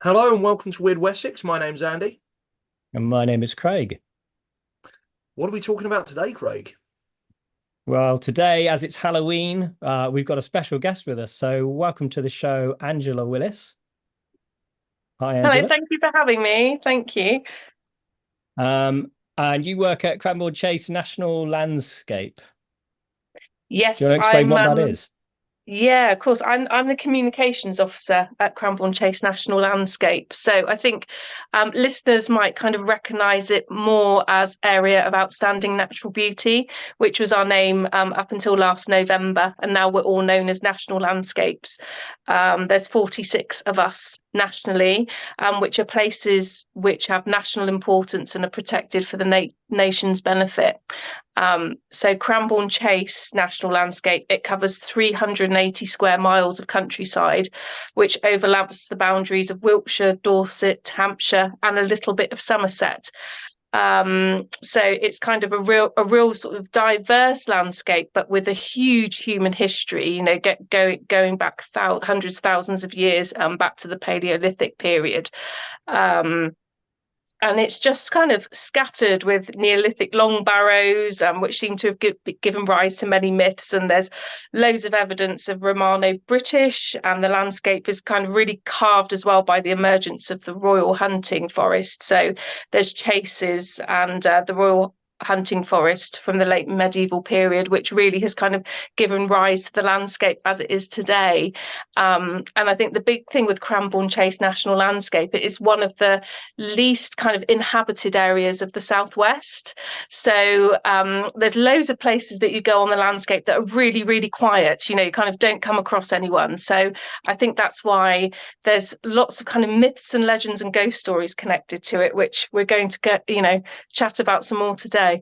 Hello and welcome to Wyrd Wessex. My name's Andy. And my name is Craig. What are we talking about today, Craig? Well, today, as it's Halloween, we've got a special guest with us. So, welcome to the show, Angela Willis. Hi, Hello, Angela. thank you for having me. Thank you. And you work at Cranbourne Chase National Landscape. Do you Yes, want to explain I'm what that is? yeah, of course. I'm the communications officer at Cranbourne Chase National Landscape. So I think listeners might kind of recognise it more as area of outstanding natural beauty, which was our name up until last November, and now we're all known as National Landscapes. There's 46 of us nationally, which are places which have national importance and are protected for the nation's benefit. So Cranbourne Chase National Landscape, it covers 380 square miles of countryside, which overlaps the boundaries of Wiltshire, Dorset, Hampshire, and a little bit of Somerset. So it's kind of a real sort of diverse landscape, but with a huge human history. Going back hundreds, thousands of years, back to the Paleolithic period. And it's just kind of scattered with Neolithic long barrows, which seem to have given rise to many myths. And there's loads of evidence of Romano-British, and the landscape is kind of really carved as well by the emergence of the royal hunting forest. So there's chases and the royal hunting forest from the late medieval period, which really has kind of given rise to the landscape as it is today. And I think the big thing with Cranbourne Chase National Landscape, it is one of the least kind of inhabited areas of the southwest. So there's loads of places that you go on the landscape that are really, really quiet. You kind of don't come across anyone. So I think that's why there's lots of kind of myths and legends and ghost stories connected to it, which we're going to chat about some more today.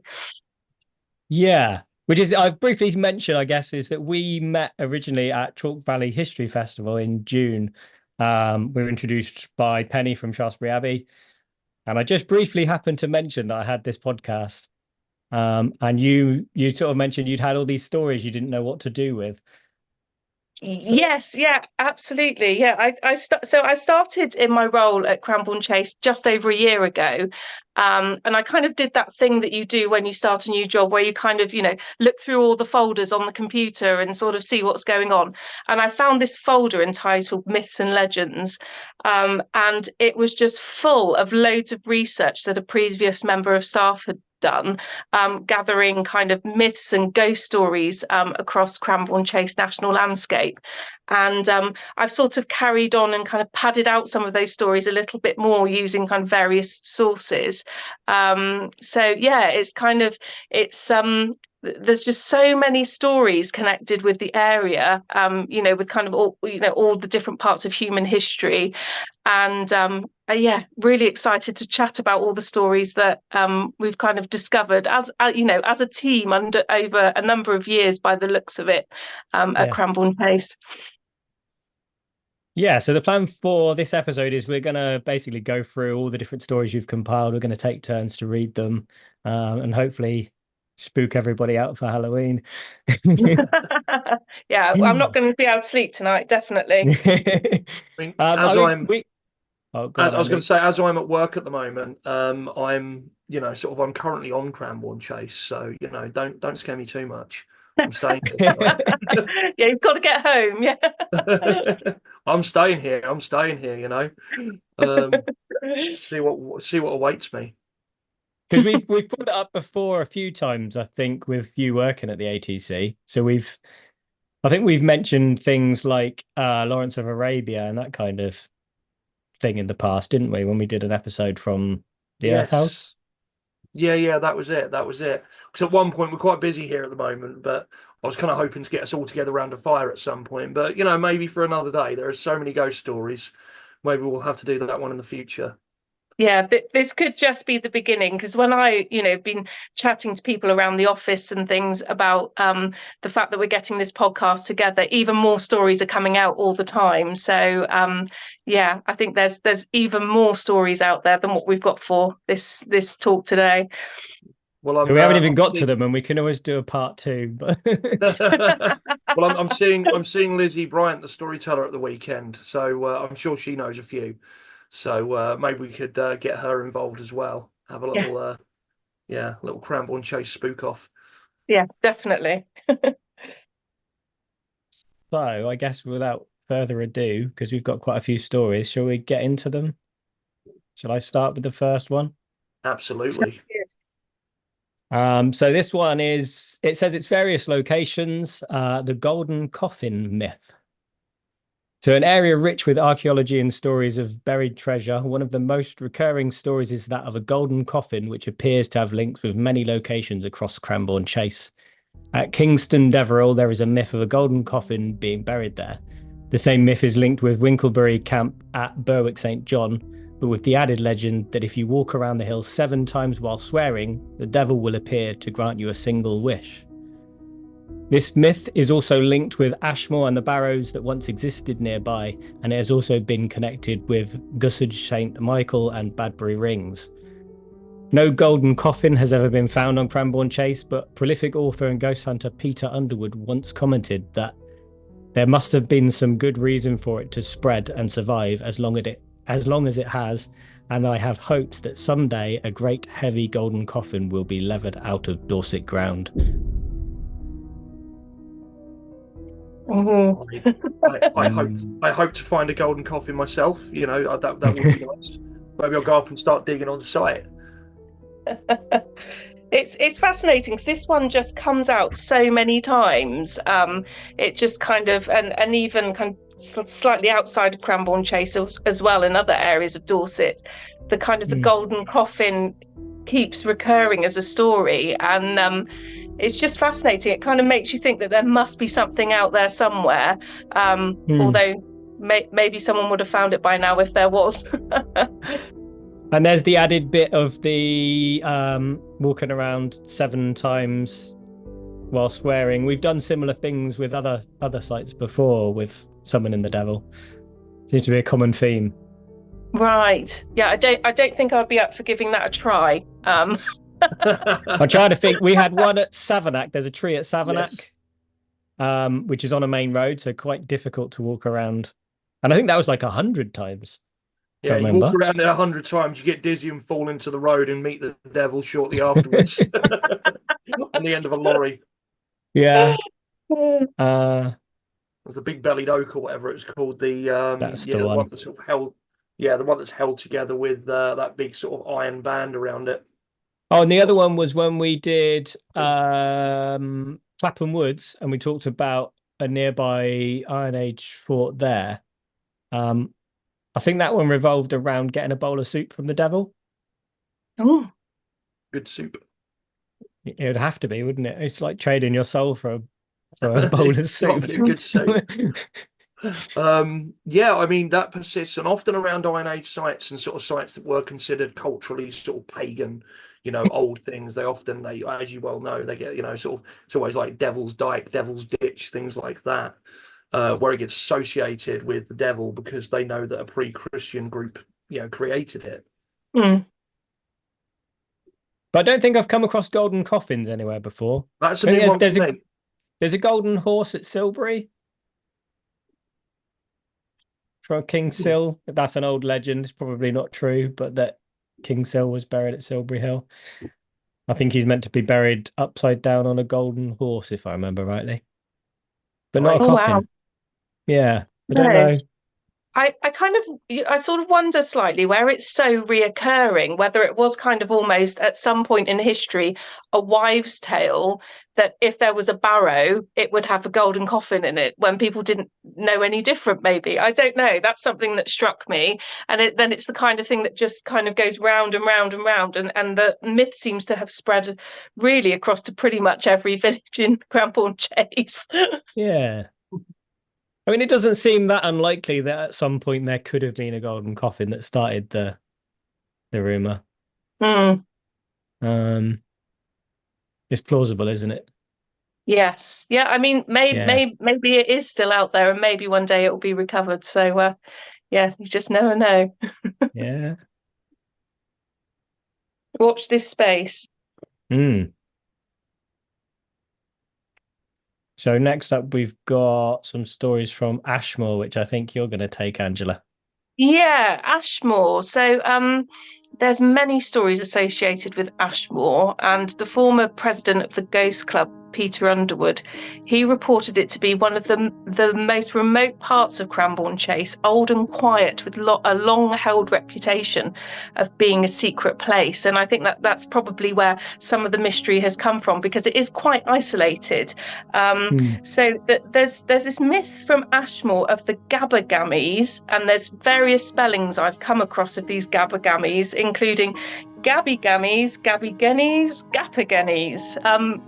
Yeah, which is, I briefly mentioned, I guess, is that we met originally at Chalk Valley History Festival in June. We were introduced by Penny from Shaftesbury Abbey. And I just briefly happened to mention that I had this podcast. And you sort of mentioned you'd had all these stories you didn't know what to do with. Yes, yeah, absolutely. Yeah, I started in my role at Cranbourne Chase just over a year ago. And I kind of did that thing that you do when you start a new job, where you kind of, look through all the folders on the computer and sort of see what's going on. And I found this folder entitled Myths and Legends. And it was just full of loads of research that a previous member of staff had done, gathering kind of myths and ghost stories across Cranbourne Chase National Landscape. And I've sort of carried on and kind of padded out some of those stories a little bit more using kind of various sources. So yeah, there's just so many stories connected with the area, with kind of all the different parts of human history. And yeah, really excited to chat about all the stories that we've kind of discovered as as a team over a number of years by the looks of it, at Cranbourne Chase. Yeah, so the plan for this episode is we're going to basically go through all the different stories you've compiled. We're going to take turns to read them, and hopefully spook everybody out for Halloween. Yeah, I'm not going to be able to sleep tonight, definitely. I mean, I mean, go on, I was going Andy. to say, as I'm at work at the moment, I'm, I'm currently on Cranbourne Chase, so don't scare me too much. I'm staying here Yeah, you've got to get home. Yeah. tonight. I'm staying here. I'm staying here. See what awaits me. Because we've put it up before a few times, I think, with you working at the ATC. So I think we've mentioned things like Lawrence of Arabia and that kind of thing in the past, didn't we? When we did an episode from the Earth House. Yeah, that was it. That was it. Because at one point we're quite busy here at the moment, but I was kind of hoping to get us all together around a fire at some point. But maybe for another day. There are so many ghost stories. Maybe we'll have to do that one in the future. Yeah, this could just be the beginning, because when I, been chatting to people around the office and things about the fact that we're getting this podcast together, even more stories are coming out all the time. So yeah, I think there's even more stories out there than what we've got for this talk today. Well, We haven't even got to them, and we can always do a part two. But well, I'm seeing Lizzie Bryant, the storyteller, at the weekend, so I'm sure she knows a few. So maybe we could get her involved as well. Have a little, little Cranbourne Chase spook off. Yeah, definitely. So I guess without further ado, because we've got quite a few stories, shall we get into them? Shall I start with the first one? Absolutely. So this one is, it says it's various locations, the Golden Coffin myth. So an area rich with archaeology and stories of buried treasure, one of the most recurring stories is that of a golden coffin, which appears to have links with many locations across Cranbourne Chase. At Kingston Deverill, there is a myth of a golden coffin being buried there. The same myth is linked with Winklebury Camp at Berwick St. John, but with the added legend that if you walk around the hill 7 times while swearing, the devil will appear to grant you a single wish. This myth is also linked with Ashmore and the barrows that once existed nearby, and it has also been connected with Gussage St. Michael and Badbury Rings. No golden coffin has ever been found on Cranbourne Chase, but prolific author and ghost hunter Peter Underwood once commented that there must have been some good reason for it to spread and survive as long as it has, and I have hopes that someday a great heavy golden coffin will be levered out of Dorset ground. I hope to find a golden coffin myself. You know, that would be nice. Maybe I'll go up and start digging on site. It's fascinating because this one just comes out so many times. It just kind of and even kind of slightly outside of Cranbourne Chase as well in other areas of Dorset, the kind of the golden coffin keeps recurring as a story, and it's just fascinating. It kind of makes you think that there must be something out there somewhere, although maybe someone would have found it by now if there was. And there's the added bit of the walking around 7 times while swearing. We've done similar things with other sites before with summoning the devil. Seems to be a common theme. Right. Yeah, I don't think I'd be up for giving that a try. I'm trying to think. We had one at Savernake. There's a tree at Savernake, which is on a main road, so quite difficult to walk around. And I think that was like 100 times. Yeah, you walk around it 100 times, you get dizzy and fall into the road and meet the devil shortly afterwards on the end of a lorry. Yeah. There's a big bellied oak or whatever it's called. That's the one that's sort of held. Yeah, the one that's held together with that big sort of iron band around it. Oh, and the other one was when we did Clapham Woods, and we talked about a nearby Iron Age fort there. I think that one revolved around getting a bowl of soup from the devil. Oh, good soup. It would have to be, wouldn't it? It's like trading your soul for a bowl of soup. Good soup. Yeah, I mean that persists, and often around Iron Age sites and sort of sites that were considered culturally sort of pagan, old things. They, as you well know, they get sort of, it's always like Devil's Dyke, Devil's Ditch, things like that. Where it gets associated with the devil because they know that a pre-Christian group, created it. Mm. But I don't think I've come across golden coffins anywhere before. That's a new one for me. There's a golden horse at Silbury from King Sil. That's an old legend. It's probably not true, but that King Sil was buried at Silbury Hill. I think he's meant to be buried upside down on a golden horse, if I remember rightly. But not a coffin. Wow. Yeah, I don't know. I sort of wonder slightly where it's so reoccurring, whether it was kind of almost at some point in history a wives' tale that if there was a barrow, it would have a golden coffin in it when people didn't know any different, maybe. I don't know. That's something that struck me. And then it's the kind of thing that just kind of goes round and round and round. And the myth seems to have spread really across to pretty much every village in Cranbourne Chase. Yeah. I mean, it doesn't seem that unlikely that at some point there could have been a golden coffin that started the rumor. It's plausible, isn't it? Yes. Yeah. I mean, maybe it is still out there, and maybe one day it will be recovered. So, yeah, you just never know. Yeah. Watch this space. So next up, we've got some stories from Ashmore, which I think you're going to take, Angela. Yeah, Ashmore. So there's many stories associated with Ashmore, and the former president of the Ghost Club, Peter Underwood, he reported it to be one of the most remote parts of Cranbourne Chase, old and quiet, with a long-held reputation of being a secret place. And I think that's probably where some of the mystery has come from, because it is quite isolated. So there's this myth from Ashmore of the gabagammies, and there's various spellings I've come across of these gabagammies, including gabagammies, gabagammies,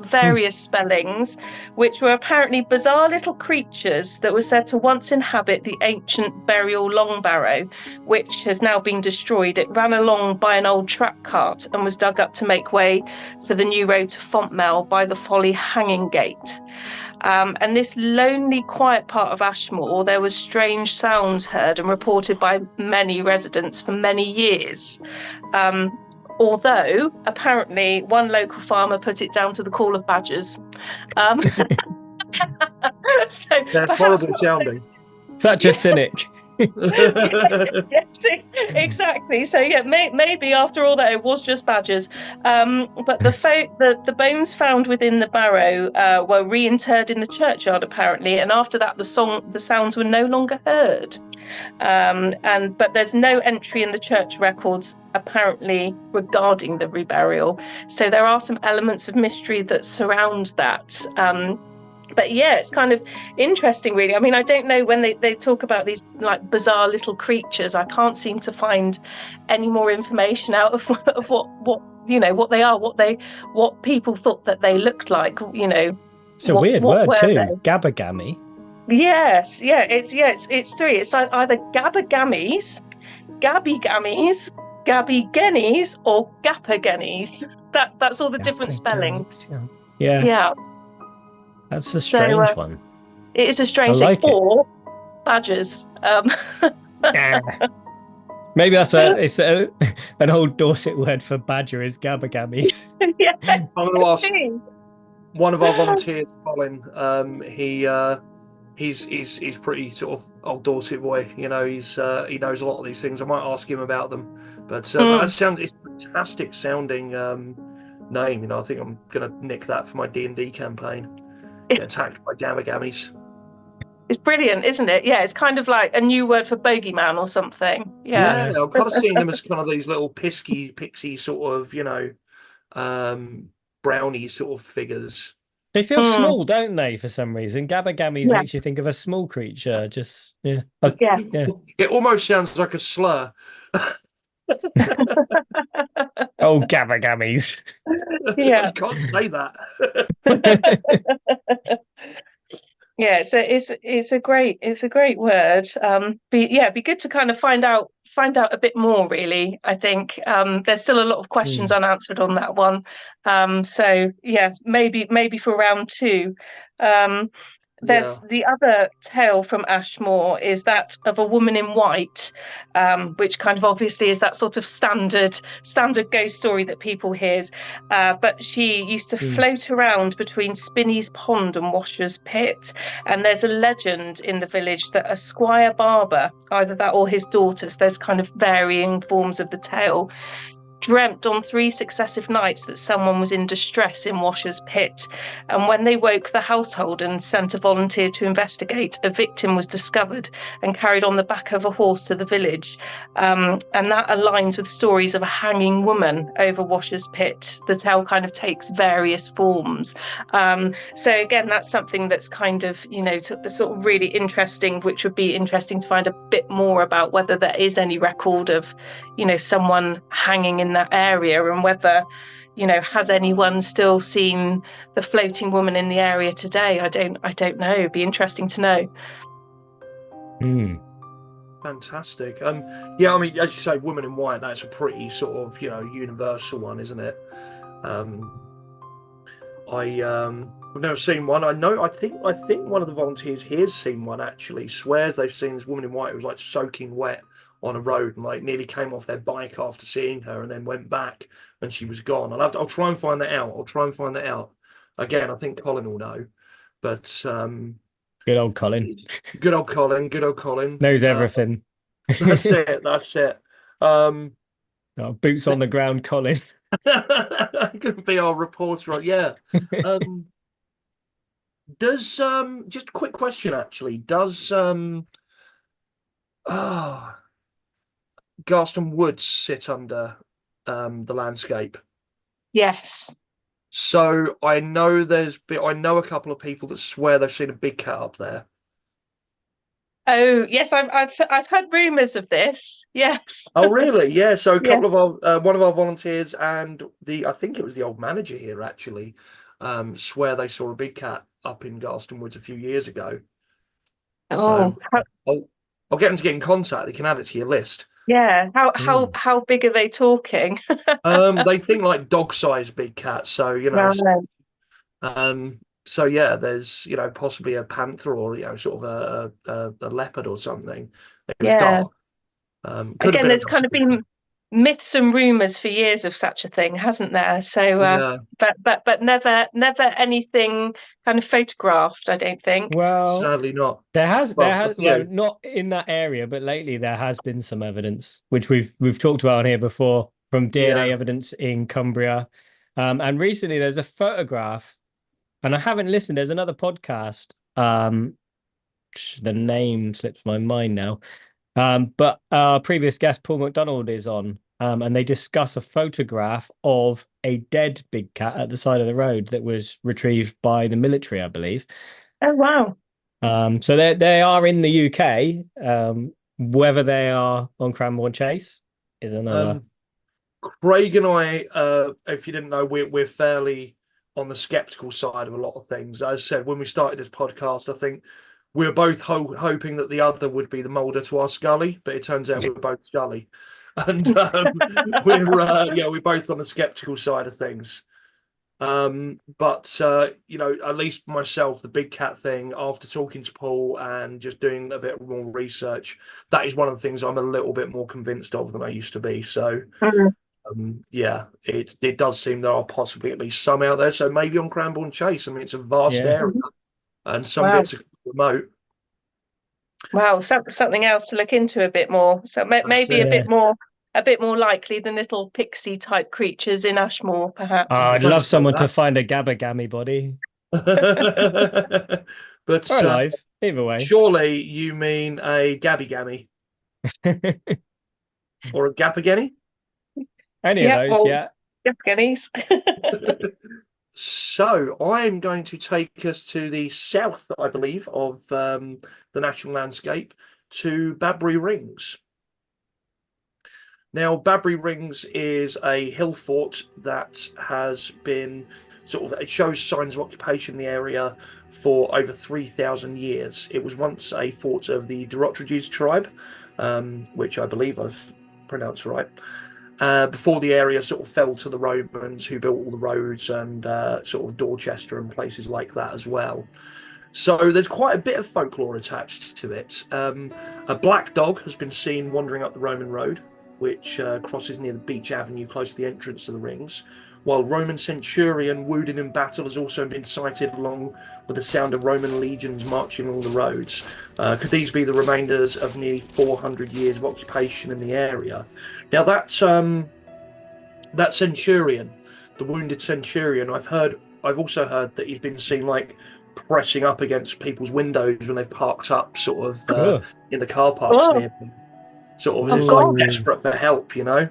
various spellings, which were apparently bizarre little creatures that were said to once inhabit the ancient burial long barrow, which has now been destroyed. It ran along by an old track cart and was dug up to make way for the new road to Fontmell by the Folly Hanging Gate. And this lonely, quiet part of Ashmore, there was strange sounds heard and reported by many residents for many years. Although apparently one local farmer put it down to the call of badgers. So They're horrible sounding. Such a cynic. Yes, exactly. So yeah, maybe after all that it was just badgers. But the bones found within the barrow were reinterred in the churchyard apparently, and after that the sounds were no longer heard. But there's no entry in the church records apparently regarding the reburial. So there are some elements of mystery that surround that. But yeah, it's kind of interesting, really. I mean, I don't know, when they talk about these like bizarre little creatures, I can't seem to find any more information out of what you know, what they are, what people thought that they looked like. You know, it's a weird word too. They? Gabagammy. Yes, it's three. It's either gabagammies, gabagammies, gabagammies, or gabagammies. That's all the different spellings. Yeah. That's a strange one. It is a strange thing. Or badgers. Maybe it's an old Dorset word for badger is gabagammies. Yeah. I'm going to ask one of our volunteers, Colin. He's pretty sort of old Dorset boy. You know, he knows a lot of these things. I might ask him about them. But it's a fantastic sounding name. You know, I think I'm going to nick that for my D&D campaign. Get attacked by gabagammies. It's brilliant, isn't it? Yeah, it's kind of like a new word for bogeyman or something. Yeah, I'm kind of seeing them as kind of these little pixie sort of, you know, brownie sort of figures. They feel small, don't they? For some reason, gabagammies makes you think of a small creature. Just It almost sounds like a slur. Oh, gabagammies. Yeah, you can't say that. Yeah, so it's a great word. Be good to kind of find out a bit more, really. I think there's still a lot of questions unanswered on that one. So yeah, maybe for round two. There's the other tale from Ashmore is that of a woman in white, which kind of obviously is that sort of standard ghost story that people hear. But she used to float around between Spinney's Pond and Washer's Pit. And there's a legend in the village that a Squire Barber, either that or his daughters, there's kind of varying forms of the tale, dreamt on 3 successive nights that someone was in distress in Washer's Pit, and when they woke the household and sent a volunteer to investigate, a victim was discovered and carried on the back of a horse to the village, and that aligns with stories of a hanging woman over Washer's Pit. The tale kind of takes various forms, so again, that's something that's kind of, you know, sort of really interesting, which would be interesting to find a bit more about, whether there is any record of, you know, someone hanging in that area, and whether, you know, has anyone still seen the floating woman in the area today? I don't know. It'd be interesting to know. Fantastic. Yeah, I mean, as you say, woman in white, that's a pretty sort of, you know, universal one, isn't it? I've never seen one. I think one of the volunteers here has seen one, actually. Swears they've seen this woman in white who was like soaking wet on a road and like nearly came off their bike after seeing her, and then went back and she was gone. I'll try and find that out. Again, I think Colin will know. But good old Colin. Good old Colin. Knows everything. That's it. That's it. Um, Oh, boots on the ground, Colin. Gonna be our reporter, right? Yeah. Um, does just a quick question actually? Does ah Garston Woods sit under the landscape? Yes. So I know I know a couple of people that swear they've seen a big cat up there. Oh, yes, I've heard rumours of this. Yes. Oh, really? Yeah. So a couple Yes. of our one of our volunteers and I think it was the old manager here actually, swear they saw a big cat up in Garston Woods a few years ago. So Oh, how, I'll get them to get in contact. They can add it to your list. yeah. How how Mm. how big are they talking? They think like dog-sized big cats. So Right. so yeah, there's possibly a panther or sort of a leopard or something. It was Yeah. dark. Could have Again, been a there's nice kind of big cat. been myths and rumours for years of such a thing, hasn't there? So, Yeah. but never anything kind of photographed, I don't think. Well, Sadly not. there Well, a has well, few. not in that area, but lately there has been some evidence, which we've talked about on here before, from DNA Yeah. evidence in Cumbria. And recently there's a photograph, and I haven't listened. There's another podcast. The name slips my mind now. But our previous guest, Paul McDonald, is on, and they discuss a photograph of a dead big cat at the side of the road that was retrieved by the military, I believe. Oh wow. So they are in the UK. Whether they are on Cranbourne Chase is another. Um, Craig and I, if you didn't know, we're fairly on the skeptical side of a lot of things. As I said, when we started this podcast, I think we were both hoping that the other would be the Mulder to our Scully, but it turns out we're both Scully, and we're both on the skeptical side of things. But at least myself, the big cat thing, after talking to Paul and just doing a bit more research, that is one of the things I'm a little bit more convinced of than I used to be. So Mm. yeah, it does seem there are possibly at least some out there. So maybe on Cranbourne Chase. I mean, it's a vast Yeah. area and some Wow. bits are remote. Wow. Something else to look into a bit more. So That's maybe it. a bit more likely than little pixie type creatures in Ashmore, perhaps. I'd Don't love say someone to that. find a gabagammy body But or alive, either way. surely you mean a gabby gammy or a gapagenny? Any of Yeah. those, Well, yeah. yes, guineas. So I'm going to take us to the south, I believe, of the national landscape to Badbury Rings. Now, Badbury Rings is a hill fort that has been it shows signs of occupation in the area for over 3,000 years. It was once a fort of the Dorotrages tribe, which I believe I've pronounced right. Before the area sort of fell to the Romans, who built all the roads and sort of Dorchester and places like that as well. So there's quite a bit of folklore attached to it. A black dog has been seen wandering up the Roman road, which crosses near the Beach Avenue close to the entrance to the rings, while Roman centurion wounded in battle has also been sighted along with the sound of Roman legions marching along the roads. Could these be the remainders of nearly 400 years of occupation in the area? Now that centurion, the wounded centurion, I've also heard that he's been seen like pressing up against people's windows when they've parked up sort of Cool. in the car parks Oh, near them. Sort of as oh if like gosh. desperate for help, you know?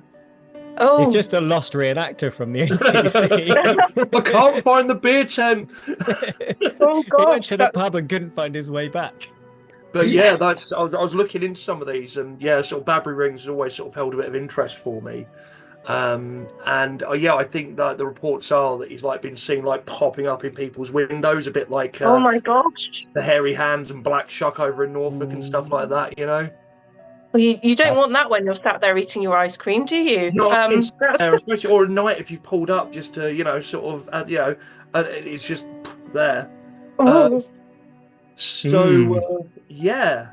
He's Oh, just a lost reenactor from the ATC. I can't find the beer tent. oh He went gosh. to the pub and couldn't find his way back. But yeah, I was looking into some of these, and yeah, sort of Badbury Rings has always sort of held a bit of interest for me. I think that the reports are that he's like been seen like popping up in people's windows, a bit like Oh my gosh. the hairy hands and black shuck over in Norfolk and stuff like that, you know. Well, you don't want that when you're sat there eating your ice cream, do you? Not in That's there, especially or at night if you've pulled up just to it's just there. oh, Yeah,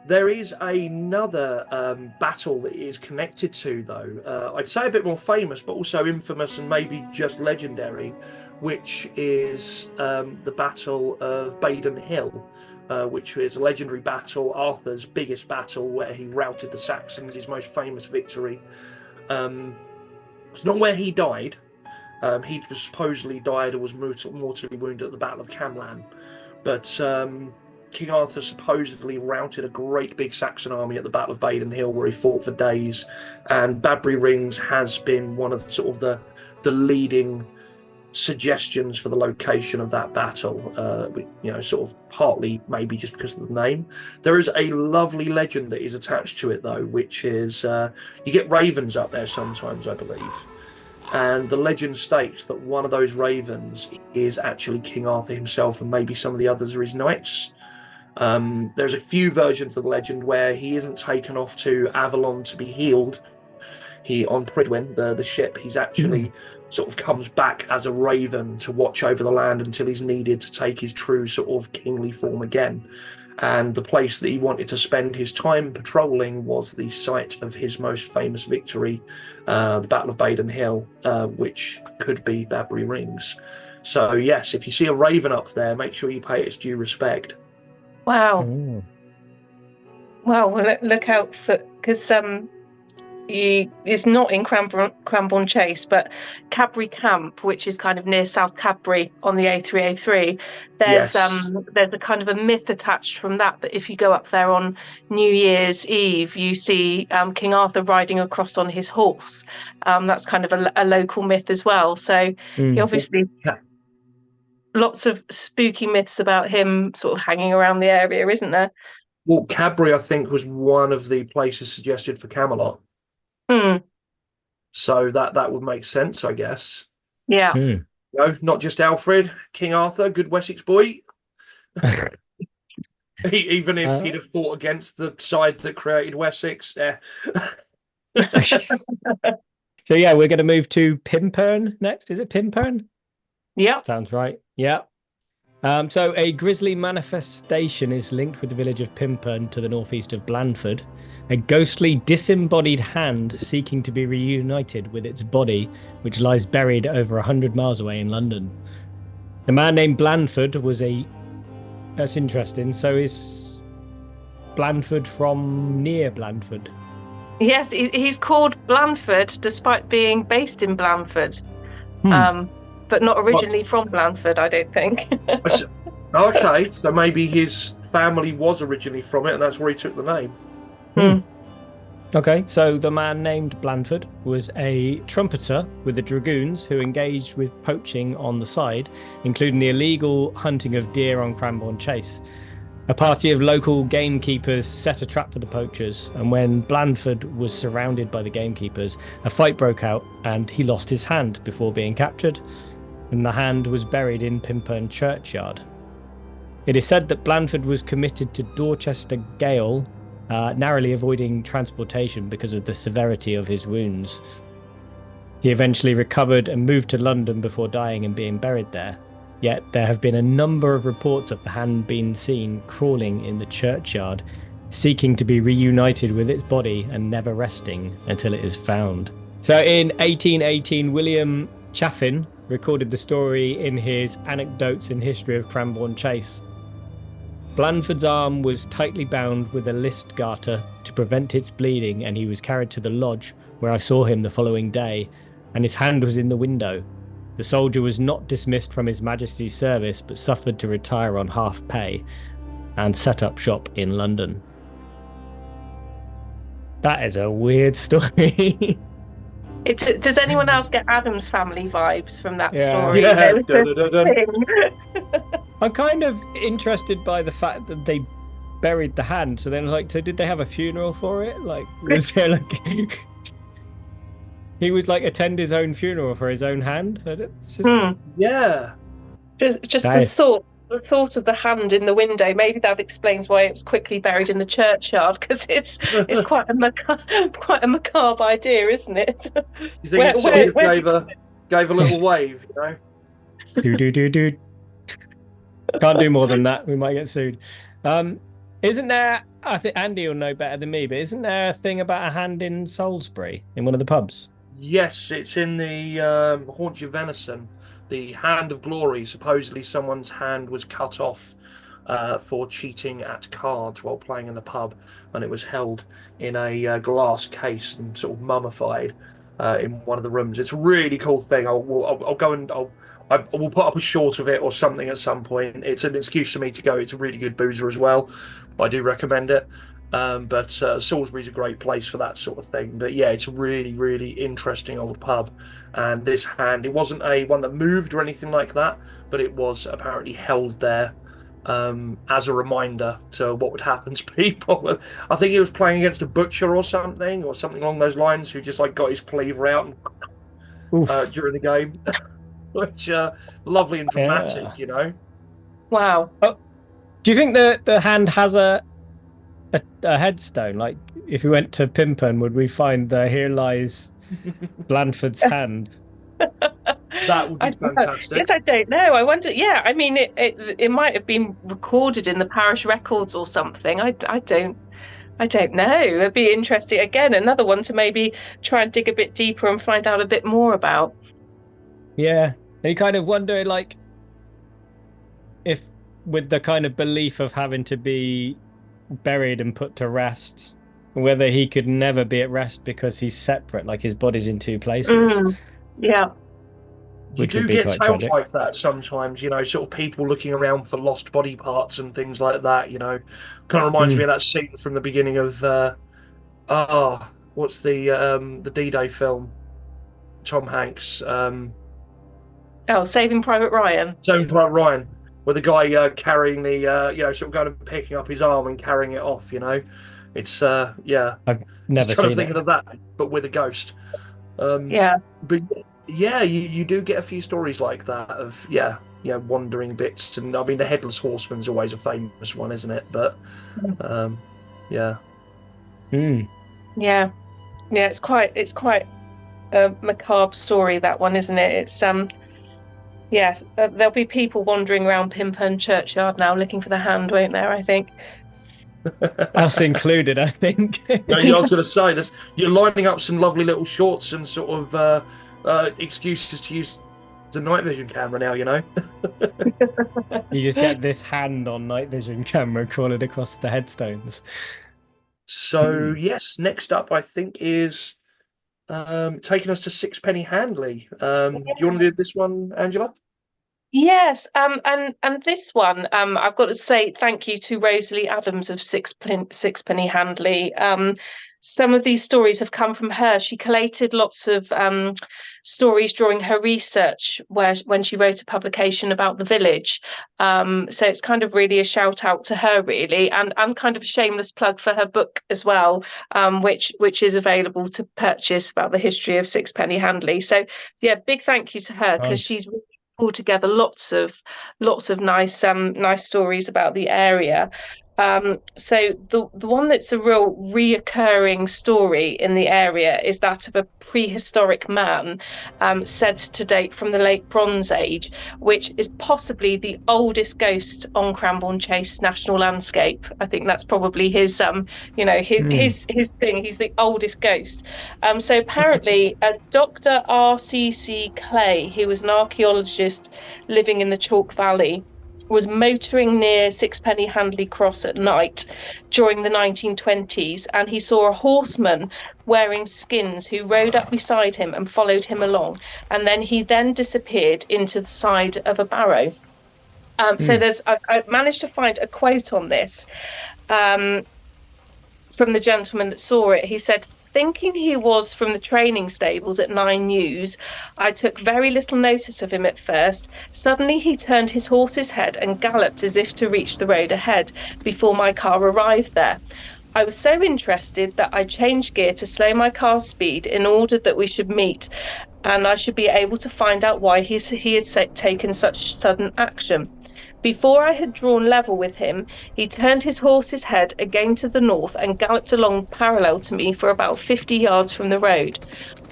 there is another battle that is connected to though. I'd say a bit more famous, but also infamous and maybe just legendary, which is the Battle of Baden Hill. which is a legendary battle, Arthur's biggest battle, where he routed the Saxons, his most famous victory. It's not where he died. He supposedly died or was mortally wounded at the Battle of Camlan. But King Arthur supposedly routed a great big Saxon army at the Battle of Badon Hill, where he fought for days. And Badbury Rings has been one of the leading suggestions for the location of that battle, sort of partly maybe just because of the name. There is a lovely legend that is attached to it, though, which is you get ravens up there sometimes, I believe. And the legend states that one of those ravens is actually King Arthur himself, and maybe some of the others are his knights. There's a few versions of the legend where he isn't taken off to Avalon to be healed. He, on Prydwen, the ship, he's actually sort of comes back as a raven to watch over the land until he's needed to take his true sort of kingly form again. And the place that he wanted to spend his time patrolling was the site of his most famous victory, the Battle of Badon Hill, which could be Badbury Rings. So yes, if you see a raven up there, make sure you pay its due respect. Wow. Wow, well, look out for, because it's not in Cranbourne Chase, but Cadbury Camp, which is kind of near South Cadbury on the A3. There's a kind of a myth attached from that if you go up there on New Year's Eve, you see King Arthur riding across on his horse. That's kind of a local myth as well. So he obviously lots of spooky myths about him sort of hanging around the area, isn't there? Well, Cadbury, I think, was one of the places suggested for Camelot. So that would make sense, I guess. Yeah. No, not just Alfred, King Arthur, good Wessex boy. Even if he'd have fought against the side that created Wessex. So yeah, we're going to move to Pimperne next. Is it Pimperne? Yeah. Sounds right. Yeah. So a grisly manifestation is linked with the village of Pimperne to the northeast of Blandford. A ghostly, disembodied hand seeking to be reunited with its body, which lies buried over 100 miles away in London. The man named Blandford was That's interesting. So is Blandford from near Blandford? Yes, he's called Blandford despite being based in Blandford. But not originally from Blandford, I don't think. Okay, so maybe his family was originally from it, and that's where he took the name. Okay, so the man named Blandford was a trumpeter with the dragoons who engaged with poaching on the side, including the illegal hunting of deer on Cranbourne Chase. A party of local gamekeepers set a trap for the poachers, and when Blandford was surrounded by the gamekeepers, a fight broke out and he lost his hand before being captured, and the hand was buried in Pimperne churchyard. It is said that Blandford was committed to Dorchester Gaol, narrowly avoiding transportation because of the severity of his wounds. He eventually recovered and moved to London before dying and being buried there. Yet there have been a number of reports of the hand being seen crawling in the churchyard, seeking to be reunited with its body and never resting until it is found. So in 1818, William Chaffin recorded the story in his Anecdotes and History of Cranbourne Chase. Blandford's arm was tightly bound with a list garter to prevent its bleeding, and he was carried to the lodge, where I saw him the following day, and his hand was in the window. The soldier was not dismissed from His Majesty's service, but suffered to retire on half pay and set up shop in London. That is a weird story. Does anyone else get Addams Family vibes from that story? Yeah. I'm kind of interested by the fact that they buried the hand. So then, so did they have a funeral for it? Like, was there like he would like attend his own funeral for his own hand? It's just Yeah. Just the thought of the hand in the window. Maybe that explains why it was quickly buried in the churchyard, because it's quite a macabre idea, isn't it? You think it gave a little wave, you know? Do. Can't do more than that. We might get sued. Isn't there? I think Andy will know better than me, but isn't there a thing about a hand in Salisbury in one of the pubs? Yes, it's in the Haunch of Venison. The Hand of Glory. Supposedly, someone's hand was cut off for cheating at cards while playing in the pub, and it was held in a glass case and sort of mummified in one of the rooms. It's a really cool thing. I'll go and I will put up a short of it or something at some point. It's an excuse for me to go. It's a really good boozer as well. I do recommend it. But Salisbury's a great place for that sort of thing. But yeah, it's a really, really interesting old pub. And this hand, it wasn't a one that moved or anything like that, but it was apparently held there as a reminder to what would happen to people. I think he was playing against a butcher or something along those lines, who just like got his cleaver out during the game, which lovely and dramatic, you know. Wow. Oh, do you think the hand has a headstone? Like, if we went to Pimpern, would we find here lies Blandford's hand? That would be fantastic. Yes, I don't know. I wonder. Yeah, I mean, it might have been recorded in the parish records or something. I don't know. It'd be interesting. Again, another one to maybe try and dig a bit deeper and find out a bit more about. Yeah, and you kind of wonder, like, if with the kind of belief of having to be buried and put to rest, whether he could never be at rest because he's separate, like his body's in two places. Yeah. You do get tales like that sometimes, you know, sort of people looking around for lost body parts and things like that, you know. Kind of reminds me of that scene from the beginning of what's the D-Day film? Tom Hanks. Saving Private Ryan. Saving Private Ryan, where the guy carrying the sort of going and picking up his arm and carrying it off, you know. It's yeah. I've never seen thinking of that, but with a ghost. Yeah. But yeah, you do get a few stories like that of wandering bits, and I mean the Headless Horseman's always a famous one, isn't it? But yeah. Yeah, it's quite a macabre story, that one, isn't it? It's yes, there'll be people wandering around Pimpern churchyard now looking for the hand, won't there? I think. Us included, I think. No, I was going to say, you're lining up some lovely little shorts and sort of excuses to use the night vision camera now, you know. You just get this hand on night vision camera crawling across the headstones. So yes, next up I think is taking us to Sixpenny Handley. Do you want to do this one, Angela? Yes, and this one, I've got to say thank you to Rosalie Adams of Sixpenny Handley. Some of these stories have come from her. She collated lots of stories during her research when she wrote a publication about the village. So it's kind of really a shout out to her, really, and kind of a shameless plug for her book as well, which is available to purchase about the history of Sixpenny Handley. So yeah, big thank you to her, because she's really pulled together lots of nice stories about the area. So the one that's a real reoccurring story in the area is that of a prehistoric man, said to date from the late Bronze Age, which is possibly the oldest ghost on Cranbourne Chase National Landscape. I think that's probably his thing. He's the oldest ghost. So apparently, Dr. R.C.C. Clay, who was an archaeologist living in the Chalk Valley, was motoring near Sixpenny Handley Cross at night during the 1920s, and he saw a horseman wearing skins who rode up beside him and followed him along, and then he disappeared into the side of a barrow. So I managed to find a quote on this from the gentleman that saw it. He said, "Thinking he was from the training stables at 9 News, I took very little notice of him at first. Suddenly he turned his horse's head and galloped as if to reach the road ahead before my car arrived there. I was so interested that I changed gear to slow my car's speed in order that we should meet, and I should be able to find out why he had taken such sudden action. Before I had drawn level with him, he turned his horse's head again to the north and galloped along parallel to me for about 50 yards from the road.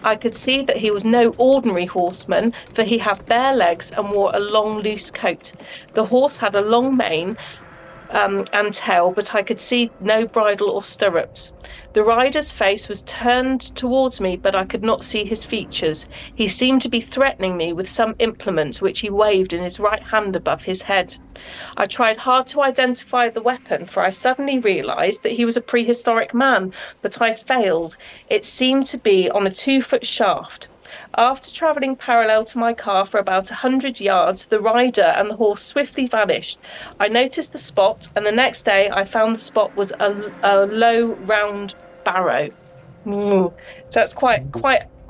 I could see that he was no ordinary horseman, for he had bare legs and wore a long loose coat. The horse had a long mane, and tail, but I could see no bridle or stirrups. The rider's face was turned towards me, but I could not see his features. He seemed to be threatening me with some implement which he waved in his right hand above his head. I tried hard to identify the weapon, for I suddenly realised that he was a prehistoric man, but I failed. It seemed to be on a 2-foot shaft. After travelling parallel to my car for about 100 yards, the rider and the horse swiftly vanished. I noticed the spot, and the next day I found the spot was a low, round barrow. So that's quite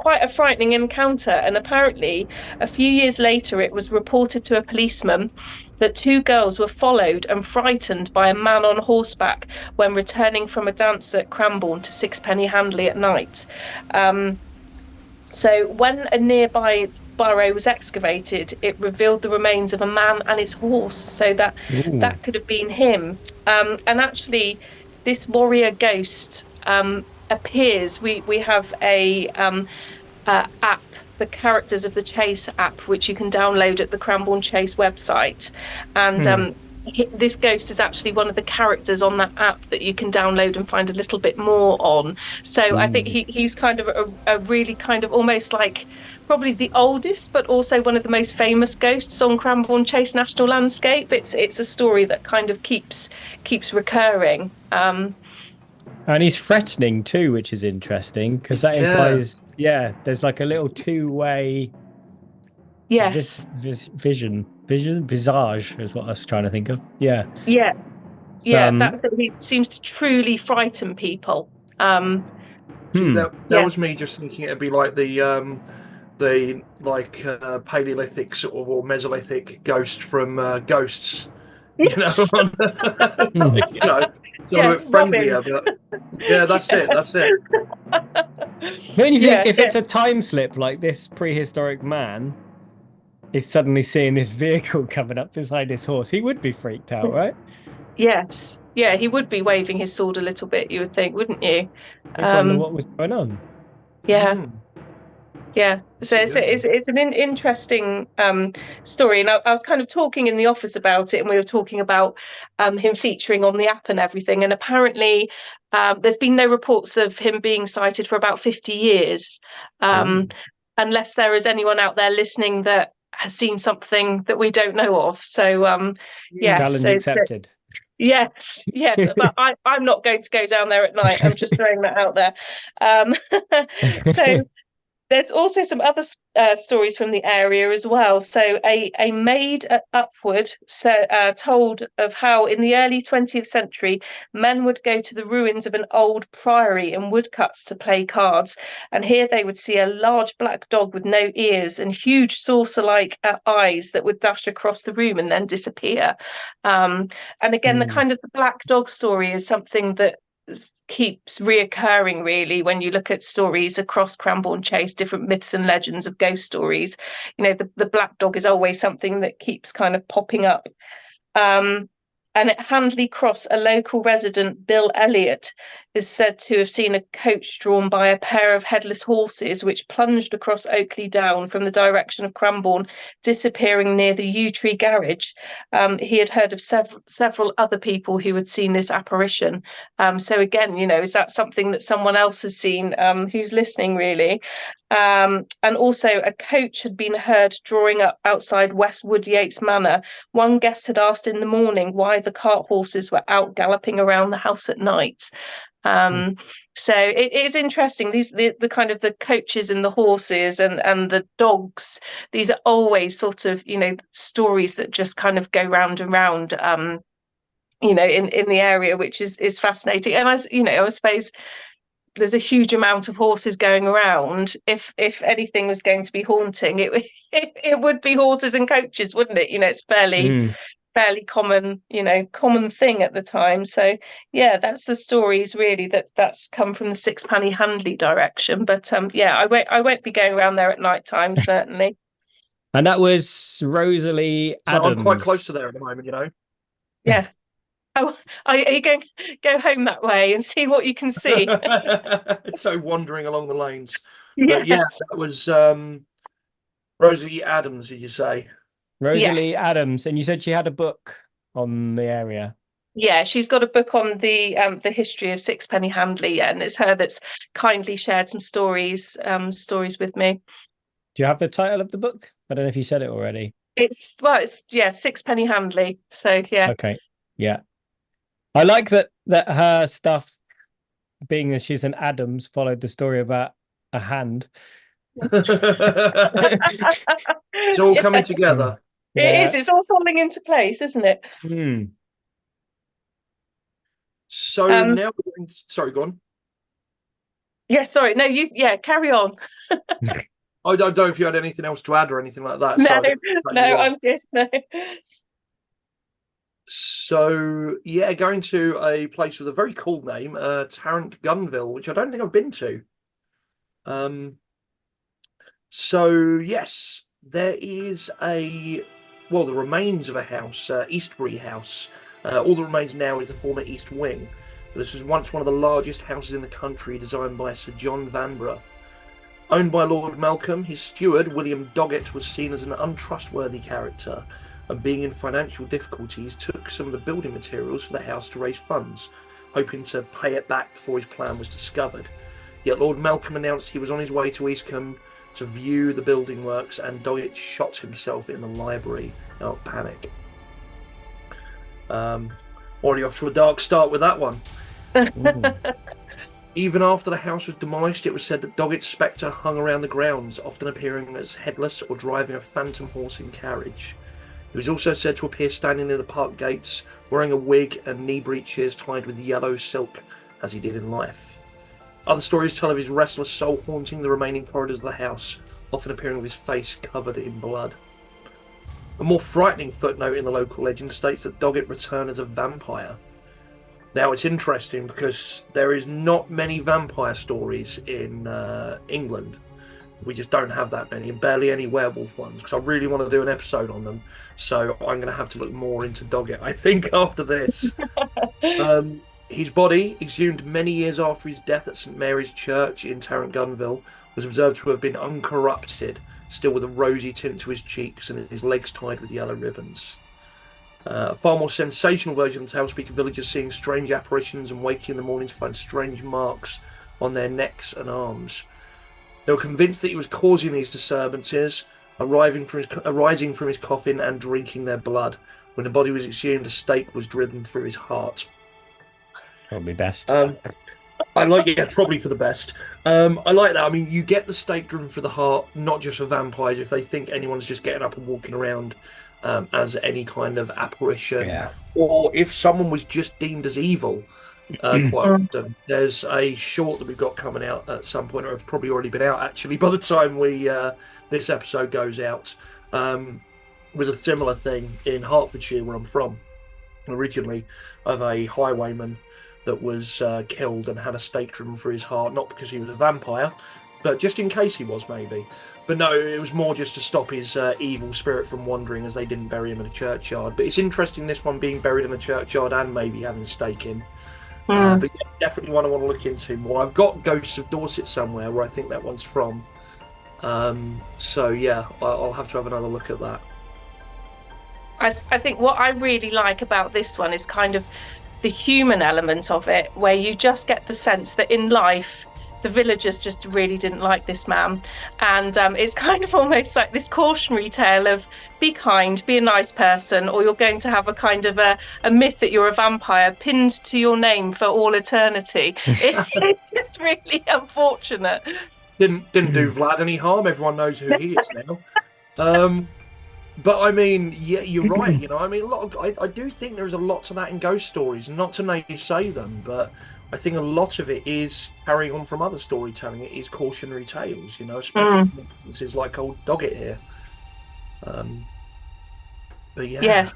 a frightening encounter. And apparently, a few years later, it was reported to a policeman that 2 girls were followed and frightened by a man on horseback when returning from a dance at Cranbourne to Sixpenny Handley at night. So when a nearby barrow was excavated, it revealed the remains of a man and his horse. So that could have been him. And actually, this warrior ghost appears. We have a app, the Characters of the Chase app, which you can download at the Cranbourne Chase website, and this ghost is actually one of the characters on that app that you can download and find a little bit more on. So I think he's kind of a really kind of almost like probably the oldest, but also one of the most famous ghosts on Cranbourne Chase National Landscape. It's a story that kind of keeps recurring. And he's threatening too, which is interesting because that implies, there's like a little two-way visage is what I was trying to think of. That he seems to truly frighten people. That was me just thinking it'd be like the Paleolithic sort of or Mesolithic ghost from Ghosts. Yes. Some a bit friendlier, but that's it. Don't you think if it's a time slip like this prehistoric man is suddenly seeing this vehicle coming up beside his horse, he would be freaked out, right? Yes. Yeah, he would be waving his sword a little bit, you would think, wouldn't you? I wonder what was going on. Yeah. Yeah, so it's an interesting story, and I was kind of talking in the office about it, and we were talking about him featuring on the app and everything, and apparently there's been no reports of him being sighted for about 50 years, unless there is anyone out there listening that has seen something that we don't know of. So challenge accepted. Yes, but I'm not going to go down there at night. I'm just throwing that out there. So there's also some other stories from the area as well. So a maid at Upwood told of how in the early 20th century, men would go to the ruins of an old priory in woodcuts to play cards. And here they would see a large black dog with no ears and huge saucer-like eyes that would dash across the room and then disappear. And again, the kind of the black dog story is something that keeps reoccurring really when you look at stories across Cranbourne Chase, different myths and legends of ghost stories. The black dog is always something that keeps kind of popping up. And at Handley Cross, a local resident, Bill Elliott, is said to have seen a coach drawn by a pair of headless horses which plunged across Oakley Down from the direction of Cranbourne, disappearing near the Yew Tree Garage. He had heard of several other people who had seen this apparition. So again, is that something that someone else has seen who's listening, really? And also a coach had been heard drawing up outside West Woodyates Manor. One guest had asked in the morning why the cart horses were out galloping around the house at night. So it is interesting. The kind of the coaches and the horses and the dogs, these are always sort of stories that just kind of go round and round in the area, which is fascinating. And I suppose there's a huge amount of horses going around. If anything was going to be haunting, it would be horses and coaches, wouldn't it? It's fairly common thing at the time. So that's the stories really that's come from the Sixpenny Handley direction. But I won't be going around there at night time, certainly. And that was Rosalie Adams. So I'm quite close to there at the moment, Yeah. Oh, are you going to go home that way and see what you can see? So wandering along the lanes. Yes. But that was Rosalie Adams, did you say? Rosalie Adams, and you said she had a book on the area. Yeah, she's got a book on the history of Sixpenny Handley, and it's her that's kindly shared some stories with me. Do you have the title of the book? I don't know if you said it already. It's yeah, Sixpenny Handley. So yeah. Okay. Yeah. I like that her stuff, being that she's an Adams, followed the story about a hand. It's all coming together. It is. It's all falling into place, isn't it? So now we're going to, sorry, go on. Yeah, sorry. No, carry on. I don't know if you had anything else to add or anything like that. No, I'm just no. So yeah, going to a place with a very cool name, Tarrant Gunville, which I don't think I've been to. So yes, there is the remains of a house, Eastbury House. All that remains now is the former East Wing. This was once one of the largest houses in the country, designed by Sir John Vanbrugh. Owned by Lord Malcolm, his steward, William Doggett, was seen as an untrustworthy character, and being in financial difficulties, took some of the building materials for the house to raise funds, hoping to pay it back before his plan was discovered. Yet Lord Malcolm announced he was on his way to Eastcombe to view the building works, and Doggett shot himself in the library out of panic. Already off to a dark start with that one. Even after the house was demolished, it was said that Doggett's spectre hung around the grounds, often appearing as headless or driving a phantom horse and carriage. He was also said to appear standing near the park gates, wearing a wig and knee breeches tied with yellow silk, as he did in life. Other stories tell of his restless soul haunting the remaining corridors of the house, often appearing with his face covered in blood. A more frightening footnote in the local legend states that Doggett returned as a vampire. Now, it's interesting because there is not many vampire stories in England. We just don't have that many, and barely any werewolf ones, because I really want to do an episode on them. So I'm going to have to look more into Doggett, I think, after this. His body, exhumed many years after his death at St Mary's Church in Tarrant Gunville, was observed to have been uncorrupted, still with a rosy tint to his cheeks and his legs tied with yellow ribbons. A far more sensational version of the tale speak of villagers seeing strange apparitions and waking in the morning to find strange marks on their necks and arms. They were convinced that he was causing these disturbances, arising from his coffin and drinking their blood. When the body was exhumed, a stake was driven through his heart. Probably best. Probably for the best. I like that. I mean, you get the stake driven through the heart, not just for vampires. If they think anyone's just getting up and walking around as any kind of apparition, or if someone was just deemed as evil, quite often. There's a short that we've got coming out at some point, or it's probably already been out actually by the time this episode goes out, with a similar thing in Hertfordshire, where I'm from originally, of a highwayman that was killed and had a stake driven through his heart, not because he was a vampire, but just in case he was, maybe. But no, it was more just to stop his evil spirit from wandering, as they didn't bury him in a churchyard. But it's interesting, this one being buried in a churchyard and maybe having a stake in. But yeah, definitely one I want to look into more. I've got Ghosts of Dorset somewhere where I think that one's from. So yeah, I'll have to have another look at that. I think what I really like about this one is kind of the human element of it, where you just get the sense that in life the villagers just really didn't like this man, and it's kind of almost like this cautionary tale of be kind, be a nice person, or you're going to have a kind of a myth that you're a vampire pinned to your name for all eternity. It's just really unfortunate. Didn't do Vlad any harm. Everyone knows who he is now. But I mean, yeah, you're right. You know, I mean, I do think there is a lot to that in ghost stories. Not to naysay them, but I think a lot of it is carrying on from other storytelling. It is cautionary tales, you know, especially instances like old Doggett here. But yeah. Yes.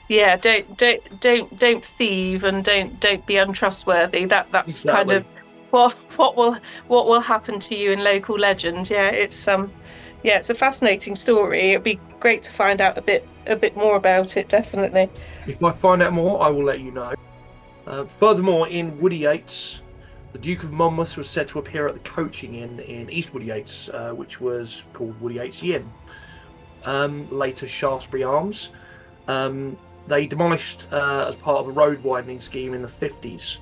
Yeah, don't thieve, and don't be untrustworthy. That's exactly. Kind of what will happen to you in local legend. Yeah, it's a fascinating story. It'd be great to find out a bit more about it, definitely. If I find out more, I will let you know. Furthermore, in Woodyates, the Duke of Monmouth was said to appear at the coaching inn in East Woodyates, which was called Woodyates Inn. Later Shaftesbury Arms. They demolished as part of a road widening scheme in the 50s.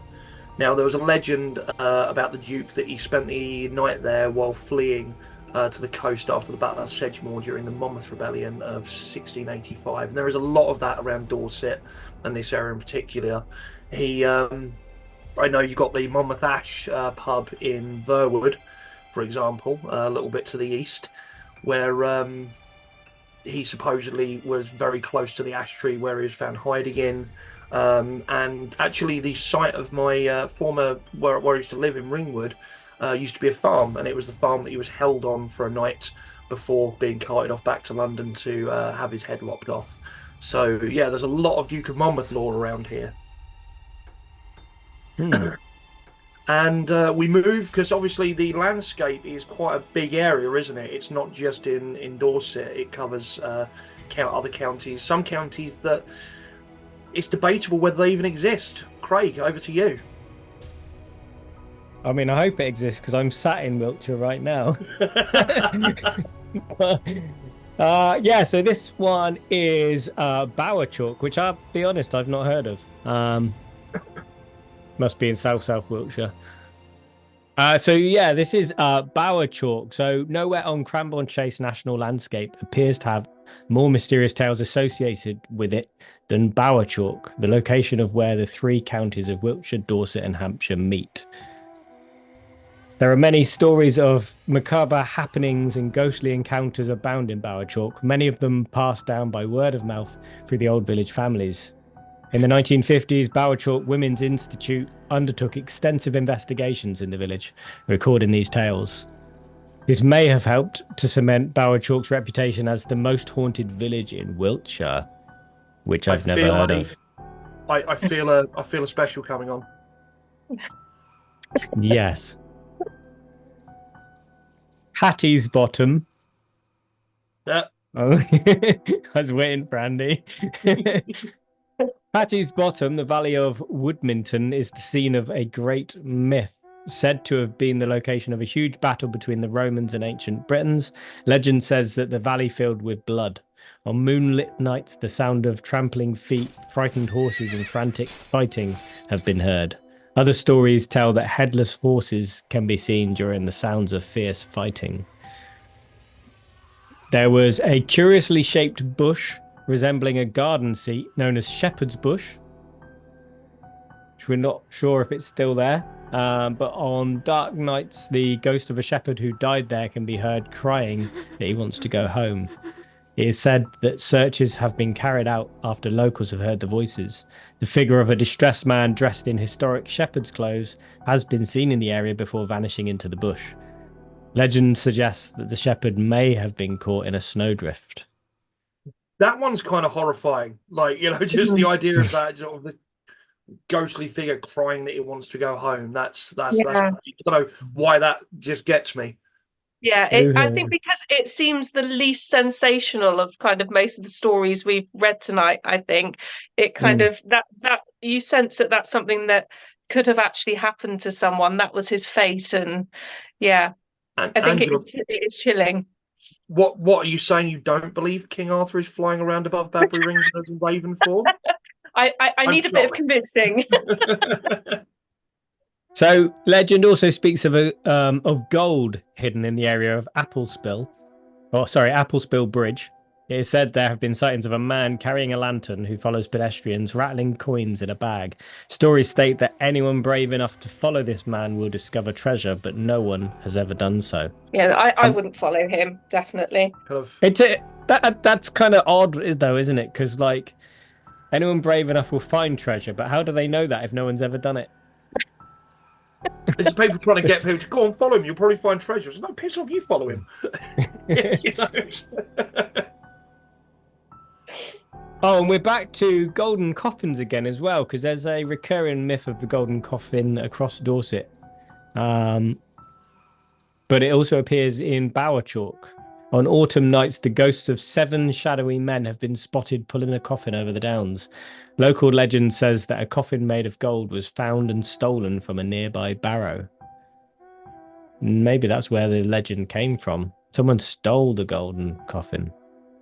Now, there was a legend about the Duke that he spent the night there while fleeing to the coast after the Battle of Sedgemoor during the Monmouth Rebellion of 1685. And there is a lot of that around Dorset and this area in particular. I know you've got the Monmouth Ash pub in Verwood, for example, a little bit to the east, where he supposedly was very close to the ash tree where he was found hiding in. And actually, the site of my former where I used to live in Ringwood used to be a farm, and it was the farm that he was held on for a night before being carted off back to London to have his head lopped off. So yeah, there's a lot of Duke of Monmouth lore around here. And we moved because obviously the landscape is quite a big area, isn't it? It's not just in Dorset. It covers other counties, some counties that it's debatable whether they even exist. Craig, over to you. I mean, I hope it exists because I'm sat in Wiltshire right now. Yeah, so this one is Bower Chalk, which I'll be honest, I've not heard of. Must be in South Wiltshire. So yeah, this is Bower Chalk. So nowhere on Cranbourne Chase National Landscape appears to have more mysterious tales associated with it than Bower Chalk, the location of where the three counties of Wiltshire, Dorset and Hampshire meet. There are many stories of macabre happenings and ghostly encounters abound in Bower Chalk, many of them passed down by word of mouth through the old village families. In the 1950s, Bower Chalk Women's Institute undertook extensive investigations in the village, recording these tales. This may have helped to cement Bower Chalk's reputation as the most haunted village in Wiltshire, which I've never heard of. I feel a special coming on. Yes. Hattie's Bottom. Yeah. Oh, I was waiting for Andy. Hattie's Bottom, the valley of Woodminton, is the scene of a great myth, said to have been the location of a huge battle between the Romans and ancient Britons. Legend says that the valley filled with blood. On moonlit nights, the sound of trampling feet, frightened horses, and frantic fighting have been heard. Other stories tell that headless horses can be seen during the sounds of fierce fighting. There was a curiously shaped bush resembling a garden seat known as Shepherd's Bush, which we're not sure if it's still there. But on dark nights, the ghost of a shepherd who died there can be heard crying that he wants to go home. It is said that searches have been carried out after locals have heard the voices. The figure of a distressed man dressed in historic shepherd's clothes has been seen in the area before vanishing into the bush. Legend suggests that the shepherd may have been caught in a snowdrift. That one's kind of horrifying. Like, just the idea of that sort of the ghostly figure crying that he wants to go home. That's I don't know why that just gets me. Yeah, I think because it seems the least sensational of kind of most of the stories we've read tonight. I think it kind of that you sense that that's something that could have actually happened to someone. That was his fate, and yeah, I think Angela, it is chilling. What are you saying? You don't believe King Arthur is flying around above Badbury Rings as a raven form? I need a bit of convincing. So legend also speaks of gold hidden in the area of Applespil Bridge. It is said there have been sightings of a man carrying a lantern who follows pedestrians, rattling coins in a bag. Stories state that anyone brave enough to follow this man will discover treasure, but no one has ever done so. Yeah, I wouldn't follow him, definitely. That's kind of odd, though, isn't it? Because, like, anyone brave enough will find treasure, but how do they know that if no one's ever done it? There's people trying to get people to go and follow him. You'll probably find treasures. No, piss off, you follow him. Oh, and we're back to golden coffins again as well, because there's a recurring myth of the golden coffin across Dorset. But it also appears in Bower Chalk. On autumn nights, the ghosts of 7 shadowy men have been spotted pulling a coffin over the downs. Local legend says that a coffin made of gold was found and stolen from a nearby barrow. Maybe that's where the legend came from. Someone stole the golden coffin.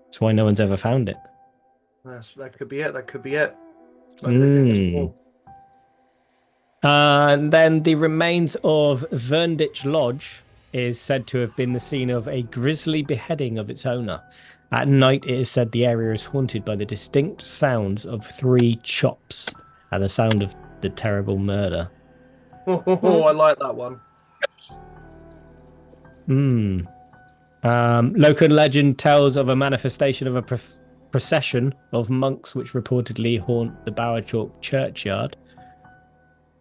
That's why no one's ever found it. That could be it. That could be it. Maybe they think there's more. And then the remains of Vernditch Lodge is said to have been the scene of a grisly beheading of its owner. At night, it is said the area is haunted by the distinct sounds of 3 chops and the sound of the terrible murder. Oh, I like that one. Local legend tells of a manifestation of a procession of monks which reportedly haunt the Bowerchalk churchyard.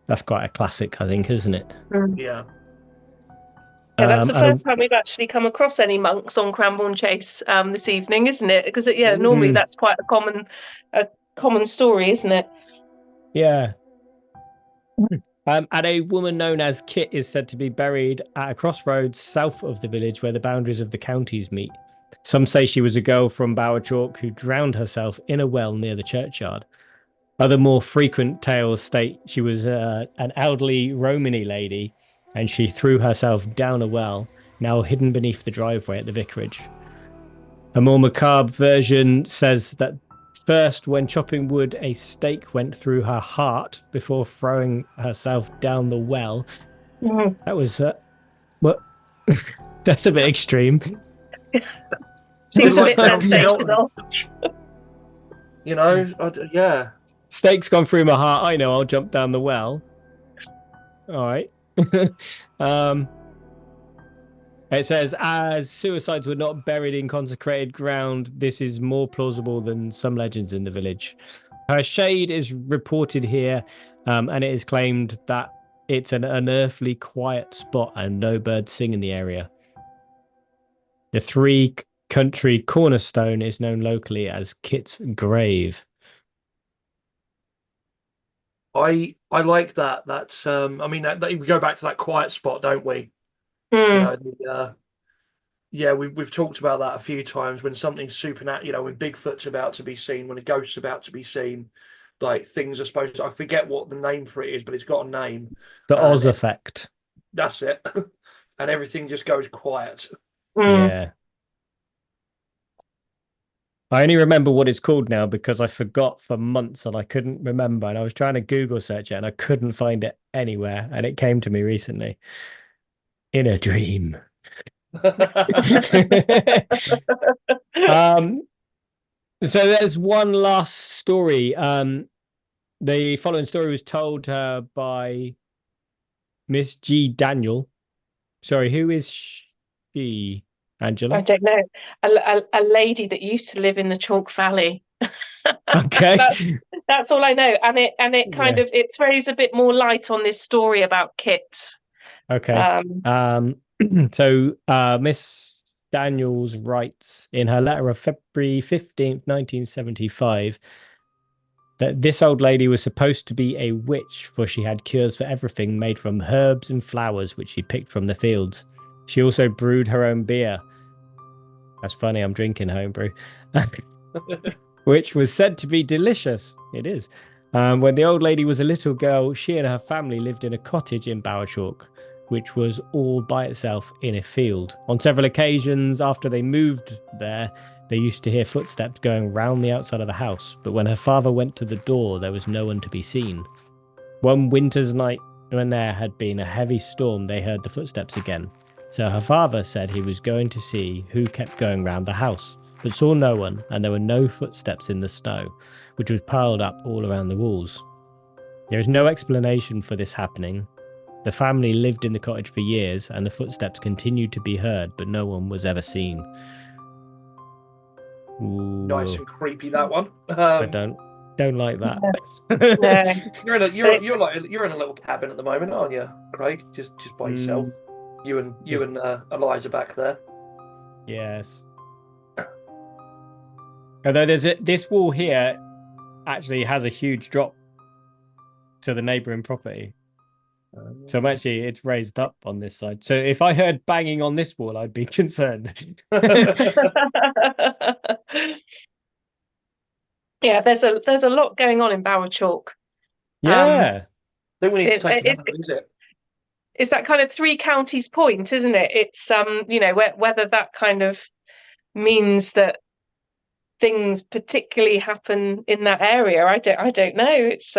That's quite a classic, I think, isn't it? Yeah. Yeah, that's the first time we've actually come across any monks on Cranbourne Chase this evening, isn't it? Because normally that's quite a common story, isn't it? Yeah. And a woman known as Kit is said to be buried at a crossroads south of the village where the boundaries of the counties meet. Some say she was a girl from Bowerchalk who drowned herself in a well near the churchyard. Other more frequent tales state she was an elderly Romany lady and she threw herself down a well, now hidden beneath the driveway at the vicarage. A more macabre version says that first, when chopping wood, a stake went through her heart before throwing herself down the well. That was what? That's a bit extreme. Seems a bit sensational. Yeah. Stake's gone through my heart. I know. I'll jump down the well. All right. It says, as suicides were not buried in consecrated ground, this is more plausible than some legends in the village. Her shade is reported here, and it is claimed that it's an unearthly quiet spot and no birds sing in the area. The 3 country cornerstone is known locally as Kit's Grave. I like that. That's I mean that we go back to that quiet spot, don't we? We've talked about that a few times when something's supernatural, when Bigfoot's about to be seen, when a ghost's about to be seen, like things are supposed to, I forget what the name for it is, but it's got a name. The Oz effect. That's it. And everything just goes quiet. Yeah. I only remember what it's called now because I forgot for months and I couldn't remember. And I was trying to Google search it and I couldn't find it anywhere. And it came to me recently. In a dream. So there's one last story. The following story was told by Miss G. Daniel. Sorry, who is she? Angela? I don't know. A lady that used to live in the Chalk Valley. Okay. That's all I know. And it kind of it throws a bit more light on this story about Kit. Okay. So Miss Daniels writes in her letter of February 15th, 1975, that this old lady was supposed to be a witch, for she had cures for everything made from herbs and flowers which she picked from the fields. She also brewed her own beer. That's funny, I'm drinking homebrew. Which was said to be delicious. It is. When the old lady was a little girl, she and her family lived in a cottage in Bowerchalk, which was all by itself in a field. On several occasions after they moved there, they used to hear footsteps going round the outside of the house, but when her father went to the door, there was no one to be seen. One winter's night, when there had been a heavy storm, they heard the footsteps again. So her father said he was going to see who kept going round the house, but saw no one, and there were no footsteps in the snow, which was piled up all around the walls. There is no explanation for this happening. The family lived in the cottage for years, and the footsteps continued to be heard, but no one was ever seen. Ooh. Nice and creepy, that one. I don't like that. No. You're in a little cabin at the moment, aren't you, Craig? Just by yourself. You and Eliza back there. Yes. Although this wall here actually has a huge drop to the neighbouring property. So it's raised up on this side. So if I heard banging on this wall, I'd be concerned. Yeah, there's a lot going on in Bowerchalk. Yeah. I think we need to take it out, is it? It's that kind of 3 counties point, isn't it? It's whether that kind of means that things particularly happen in that area. I don't know. It's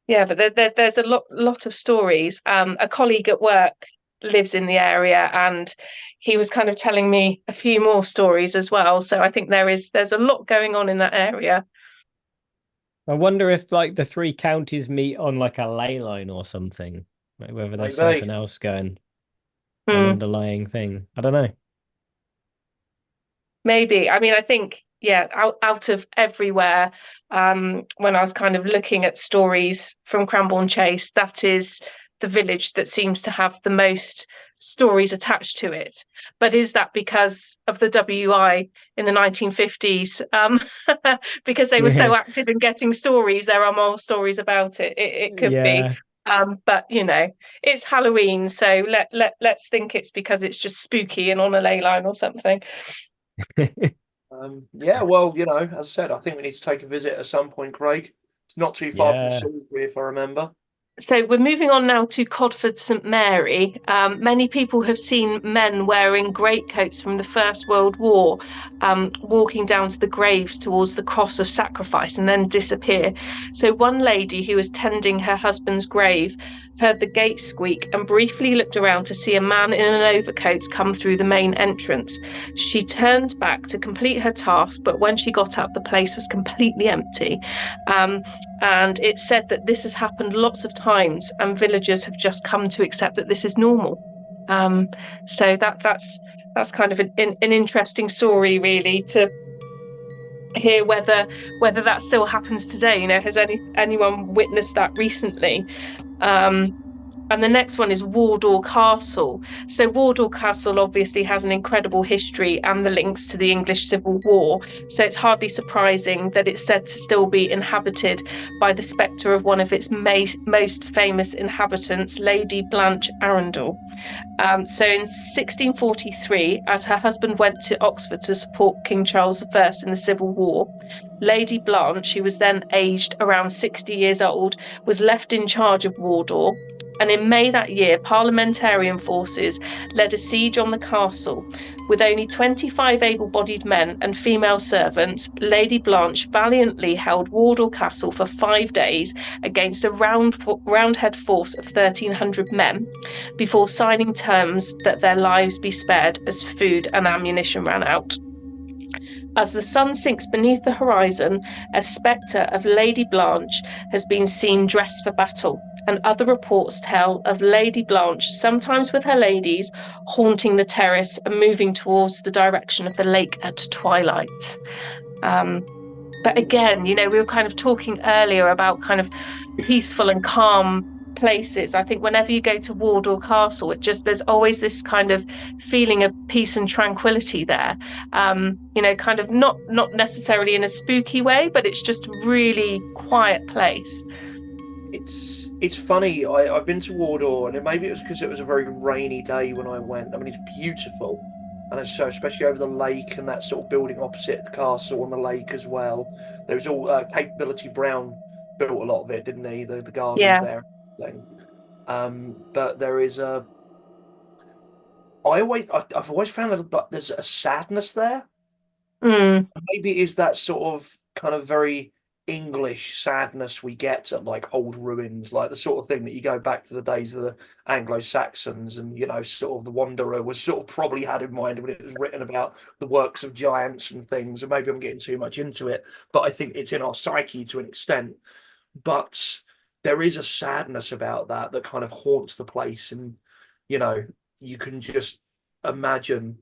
yeah, but there's a lot of stories. A colleague at work lives in the area, and he was kind of telling me a few more stories as well. So I think there's a lot going on in that area. I wonder if like the three counties meet on like a ley line or something, like whether there's something else going, an underlying thing. I don't know. Maybe. I mean, I think, yeah, out of everywhere, when I was kind of looking at stories from Cranbourne Chase, that is the village that seems to have the most stories attached to it. But is that because of the WI in the 1950s? Because they were so active in getting stories, there are more stories about it. It could be. But you know, it's Halloween, so let's think it's because it's just spooky and on a ley line or something. Yeah, well, you know, as I said, I think we need to take a visit at some point, Craig. It's not too far from Salisbury, if I remember. So we're moving on now to Codford St Mary. Many people have seen men wearing greatcoats from the First World War, walking down to the graves towards the cross of sacrifice and then disappear. So one lady who was tending her husband's grave heard the gate squeak and briefly looked around to see a man in an overcoat come through the main entrance. She turned back to complete her task, but when she got up, the place was completely empty. And it's said that this has happened lots of times, and villagers have just come to accept that this is normal. So that's kind of an interesting story, really, to hear whether that still happens today. You know, has anyone witnessed that recently? And the next one is Wardour Castle. So Wardour Castle obviously has an incredible history and the links to the English Civil War. So it's hardly surprising that it's said to still be inhabited by the spectre of one of its most famous inhabitants, Lady Blanche Arundell. So in 1643, as her husband went to Oxford to support King Charles I in the Civil War, Lady Blanche, who was then aged around 60 years old, was left in charge of Wardour. And in May that year, parliamentarian forces led a siege on the castle. With only 25 able-bodied men and female servants, Lady Blanche valiantly held Wardour Castle for 5 days against a roundhead force of 1,300 men, before signing terms that their lives be spared as food and ammunition ran out. As the sun sinks beneath the horizon, a spectre of Lady Blanche has been seen dressed for battle, and other reports tell of Lady Blanche, sometimes with her ladies, haunting the terrace and moving towards the direction of the lake at twilight. But again, you know, we were kind of talking earlier about kind of peaceful and calm places. I think whenever you go to Wardour Castle, there's always this kind of feeling of peace and tranquility there. You know, kind of not necessarily in a spooky way, but it's just a really quiet place. It's funny. I've been to Wardour, and maybe it was because it was a very rainy day when I went. I mean, it's beautiful, and so especially over the lake and that sort of building opposite the castle on the lake as well. There was all Capability Brown built a lot of it, didn't he? The gardens there. But there is I've always found that there's a sadness there. Maybe it is that sort of kind of very English sadness we get at like old ruins, like the sort of thing that you go back to the days of the Anglo-Saxons, and you know, sort of the Wanderer was sort of probably had in mind when it was written about the works of giants and things. And maybe I'm getting too much into it, but I think it's in our psyche to an extent. But there is a sadness about that kind of haunts the place, and you know, you can just imagine,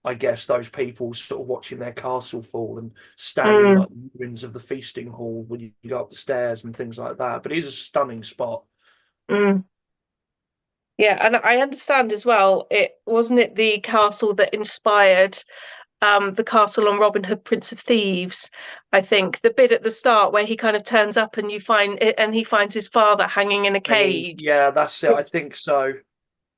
I guess, those people sort of watching their castle fall and standing like the ruins of the feasting hall when you go up the stairs and things like that. But it is a stunning spot. Yeah, and I understand as well, it wasn't it the castle that inspired the castle on Robin Hood, Prince of Thieves. I think the bit at the start where he kind of turns up and he finds his father hanging in a cage. Yeah, that's it. I think so.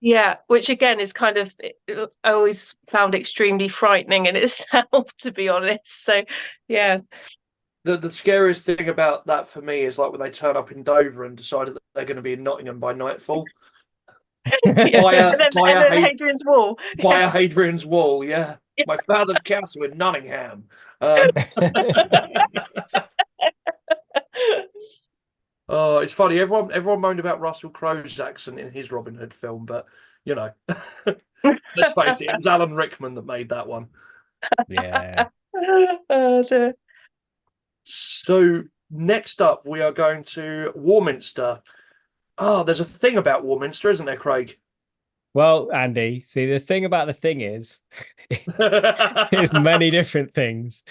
Yeah, which again is kind of, I always found extremely frightening in itself, to be honest. So, yeah. The scariest thing about that for me is like when they turn up in Dover and decide that they're going to be in Nottingham by nightfall. Via Hadrian's Wall. Via Hadrian's Wall, yeah. my father's castle in Nottingham. Um, oh, it's funny. Everyone moaned about Russell Crowe's accent in his Robin Hood film, but let's face it was Alan Rickman that made that one. Yeah. Oh, dear. So next up, we are going to Warminster. Oh, there's a thing about Warminster, isn't there, Craig? Well, Andy, see, the thing about the thing is, there's many different things.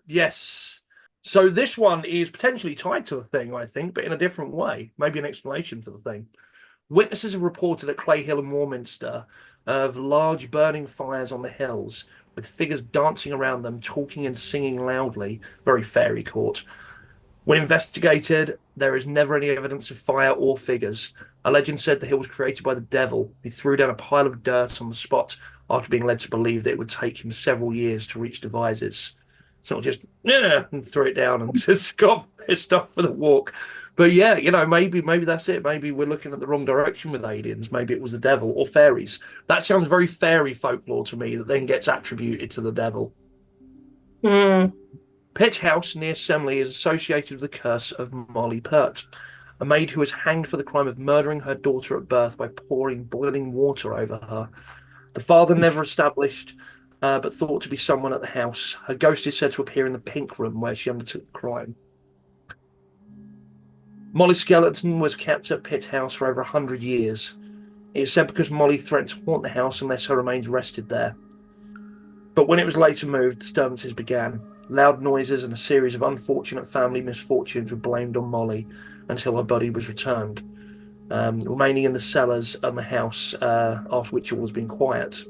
Yes. So this one is potentially tied to the thing, I think, but in a different way. Maybe an explanation for the thing. Witnesses have reported at Clay Hill and Warminster of large burning fires on the hills, with figures dancing around them, talking and singing loudly. Very fairy court. When investigated, there is never any evidence of fire or figures. A legend said the hill was created by the devil, who threw down a pile of dirt on the spot after being led to believe that it would take him several years to reach Devizes. It's not just, and threw it down and just got pissed off for the walk. But yeah, maybe that's it. Maybe we're looking at the wrong direction with aliens. Maybe it was the devil or fairies. That sounds very fairy folklore to me that then gets attributed to the devil. Mm. Pitt House near Semley is associated with the curse of Molly Pert, a maid who was hanged for the crime of murdering her daughter at birth by pouring boiling water over her. The father never established, but thought to be someone at the house. Her ghost is said to appear in the pink room where she undertook the crime. Molly's skeleton was kept at Pitt House for over 100 years. It is said because Molly threatened to haunt the house unless her remains rested there. But when it was later moved, disturbances began. Loud noises and a series of unfortunate family misfortunes were blamed on Molly until her body was returned, remaining in the cellars and the house, after which all has been quiet.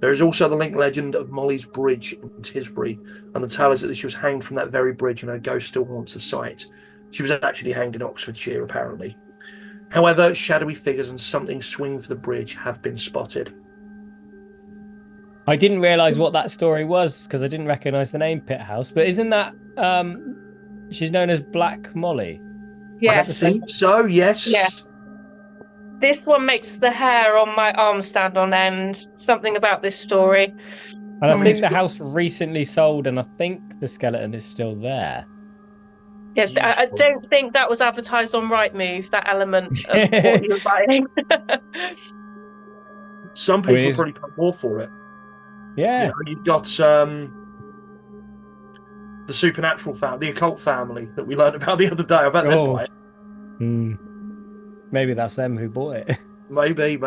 There is also the linked legend of Molly's Bridge in Tisbury, and the tale is that she was hanged from that very bridge and her ghost still haunts the site. She was actually hanged in Oxfordshire, apparently. However, shadowy figures and something swinging for the bridge have been spotted. I didn't realise what that story was because I didn't recognise the name Pitt House. But isn't that she's known as Black Molly? Yes. I think so, yes. Yes. This one makes the hair on my arm stand on end. Something about this story. And I think the house recently sold, and I think the skeleton is still there. Yes, I don't think that was advertised on Rightmove, that element of what you're buying. Some people probably pay more for it. Yeah. You've got the supernatural family, the occult family that we learned about the other day. I bet they'd buy it. Maybe that's them who bought it. Maybe.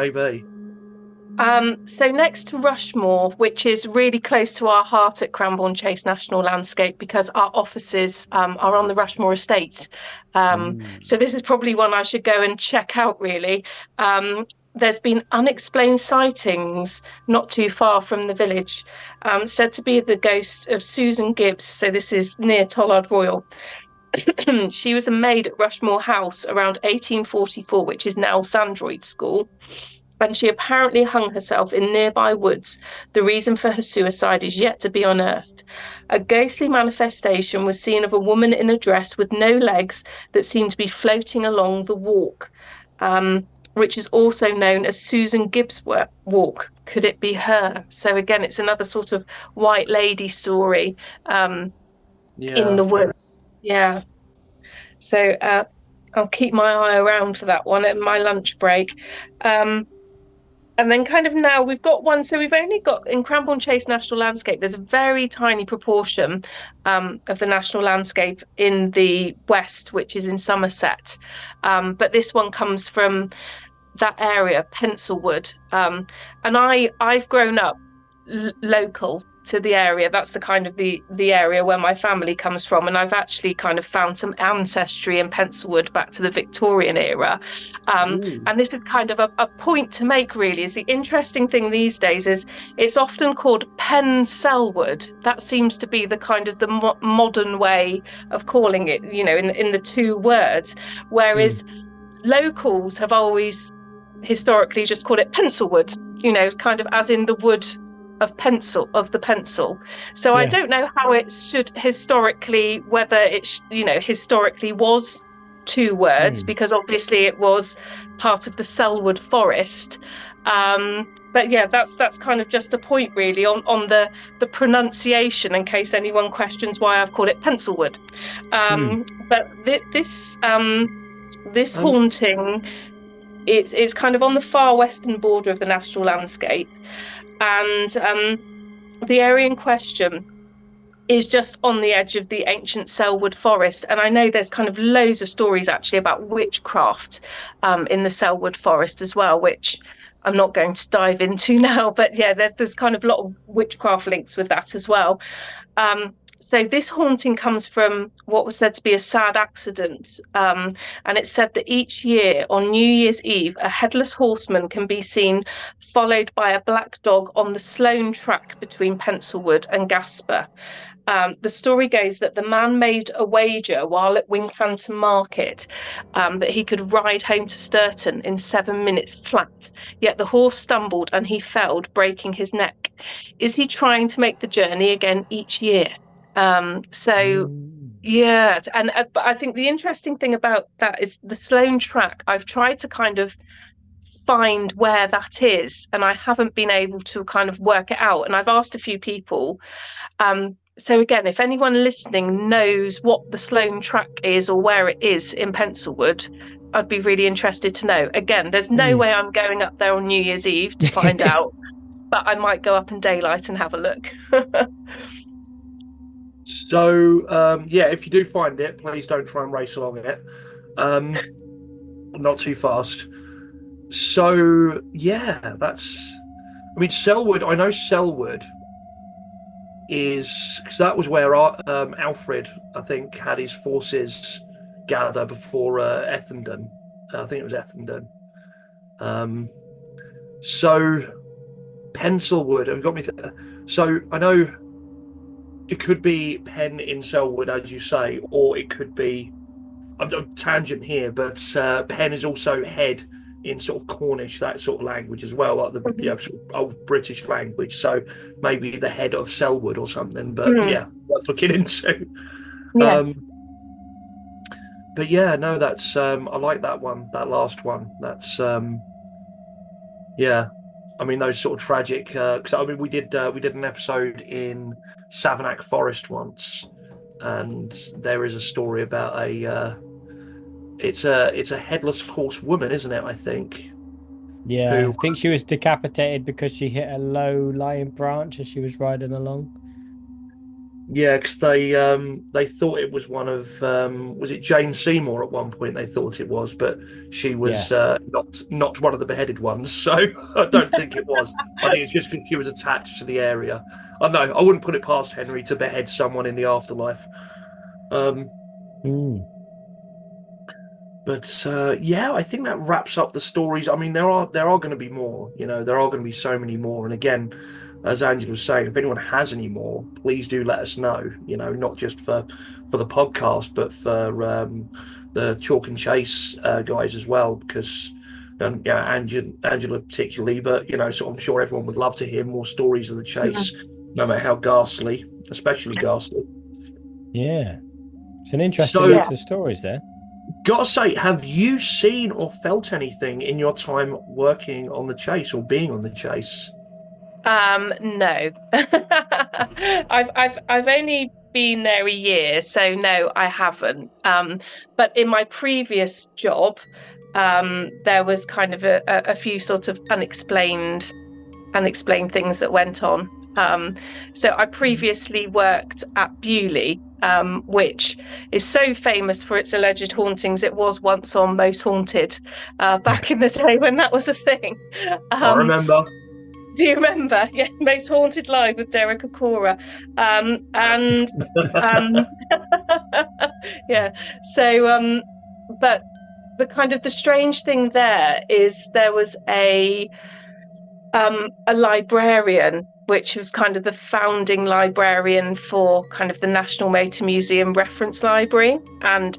So next to Rushmore, which is really close to our heart at Cranbourne Chase National Landscape because our offices are on the Rushmore estate. So this is probably one I should go and check out, really. There's been unexplained sightings not too far from the village, said to be the ghost of Susan Gibbs. So this is near Tollard Royal. She was a maid at Rushmore House around 1844, which is now Sandroyd School. And she apparently hung herself in nearby woods. The reason for her suicide is yet to be unearthed. A ghostly manifestation was seen of a woman in a dress with no legs that seemed to be floating along the walk, which is also known as Susan Gibbs Walk. Could it be her? So again, it's another sort of white lady story in the woods. Yeah. So I'll keep my eye around for that one at my lunch break. And then kind of now we've got one. So we've only got in Cranbourne Chase National Landscape, there's a very tiny proportion of the national landscape in the west, which is in Somerset. But this one comes from that area, Pencilwood. And I've grown up local to the area. That's the kind of the area where my family comes from, and I've actually kind of found some ancestry in Pencilwood back to the Victorian era. And this is kind of a point to make, really, is the interesting thing these days is it's often called Selwood. That seems to be the kind of the modern way of calling it, in the two words, whereas locals have always historically just called it Pencilwood, kind of as in the wood of the pencil. So I don't know how it should historically, whether it historically was two words because obviously it was part of the Selwood Forest. But yeah, that's kind of just a point really on the pronunciation, in case anyone questions why I've called it Pencilwood. But this haunting, it's kind of on the far western border of the National Landscape, and the area in question is just on the edge of the ancient Selwood Forest. And I know there's kind of loads of stories actually about witchcraft in the Selwood Forest as well, which I'm not going to dive into now, but yeah, there's kind of a lot of witchcraft links with that as well. So this haunting comes from what was said to be a sad accident. And it's said that each year on New Year's Eve, a headless horseman can be seen followed by a black dog on the Sloane track between Pencilwood and Gasper. The story goes that the man made a wager while at Wincanton Market that he could ride home to Sturton in 7 minutes flat, yet the horse stumbled and he fell, breaking his neck. Is he trying to make the journey again each year? Yeah, and but I think the interesting thing about that is the Sloane track. I've tried to kind of find where that is, and I haven't been able to kind of work it out. And I've asked a few people. So again, if anyone listening knows what the Sloane track is or where it is in Pencilwood, I'd be really interested to know. Again, there's no way I'm going up there on New Year's Eve to find out, but I might go up in daylight and have a look. So, yeah, if you do find it, please don't try and race along it. Not too fast. So, yeah, I mean, Selwood, I know Selwood is, because that was where Alfred, I think, had his forces gather before Ethandun. I think it was Ethandun. So, Pencilwood, have got me. So, I know it could be Pen in Selwood, as you say, or it could be, I'm tangent here, but Pen is also head in sort of Cornish, that sort of language as well, like the sort of old British language. So maybe the head of Selwood or something. But yeah, worth looking into. Yes. But yeah, no, that's I like that one, that last one. That's yeah. I mean, those sort of tragic. Because I mean, we did an episode in Savanack Forest once, and there is a story about it's a headless horse woman, isn't it? I think. Yeah, I think she was decapitated because she hit a low-lying branch as she was riding along. Yeah, because they thought it was one of was it Jane Seymour at one point? They thought it was, but she was not one of the beheaded ones. So I don't think it was. I think it's just because she was attached to the area. I know I wouldn't put it past Henry to behead someone in the afterlife. But yeah, I think that wraps up the stories. I mean, there are going to be more. You know, there are going to be so many more. And again, as Angela was saying, if anyone has any more, please do let us know. You know, not just for the podcast, but for the Chalk and Chase guys as well, because Angela particularly. But you know, so I'm sure everyone would love to hear more stories of the chase, no matter how ghastly, especially ghastly. Yeah, it's an interesting mix of stories there. Gotta say, have you seen or felt anything in your time working on the chase or being on the chase? No. I've only been there a year, so no, I haven't. But in my previous job, there was kind of a few sort of unexplained things that went on. So I previously worked at Bewley, which is so famous for its alleged hauntings. It was once on Most Haunted back in the day when that was a thing. I remember. Do you remember? Yeah, Most Haunted Live with Derek Okora. Yeah. So, but the strange thing there is there was a librarian, which was kind of the founding librarian for kind of the National Motor Museum Reference Library, and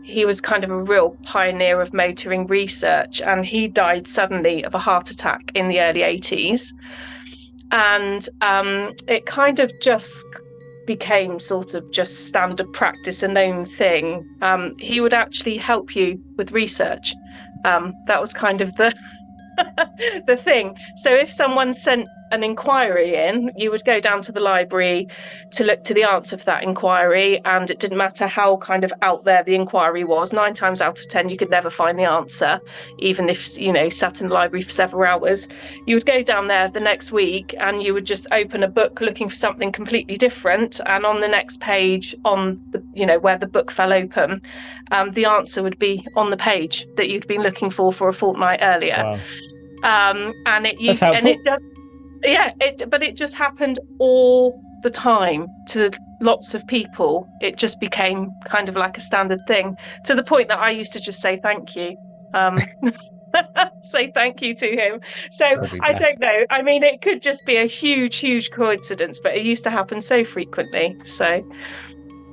he was kind of a real pioneer of motoring research, and he died suddenly of a heart attack in the early 80s. And it kind of just became sort of just standard practice, a known thing, he would actually help you with research. That was kind of the the thing. So if someone sent an inquiry in, you would go down to the library to look to the answer for that inquiry, and it didn't matter how kind of out there the inquiry was. 9 times out of 10 you could never find the answer, even if you know sat in the library for several hours. You would go down there the next week and you would just open a book looking for something completely different, and on the next page, on the where the book fell open, the answer would be on the page that you'd been looking for a fortnight earlier. Wow. And it That's helpful. and it just but it just happened all the time to lots of people. It just became kind of like a standard thing, to the point that I used to just say thank you. Say thank you to him. So I don't know. I mean, it could just be a huge coincidence, but it used to happen so frequently. So,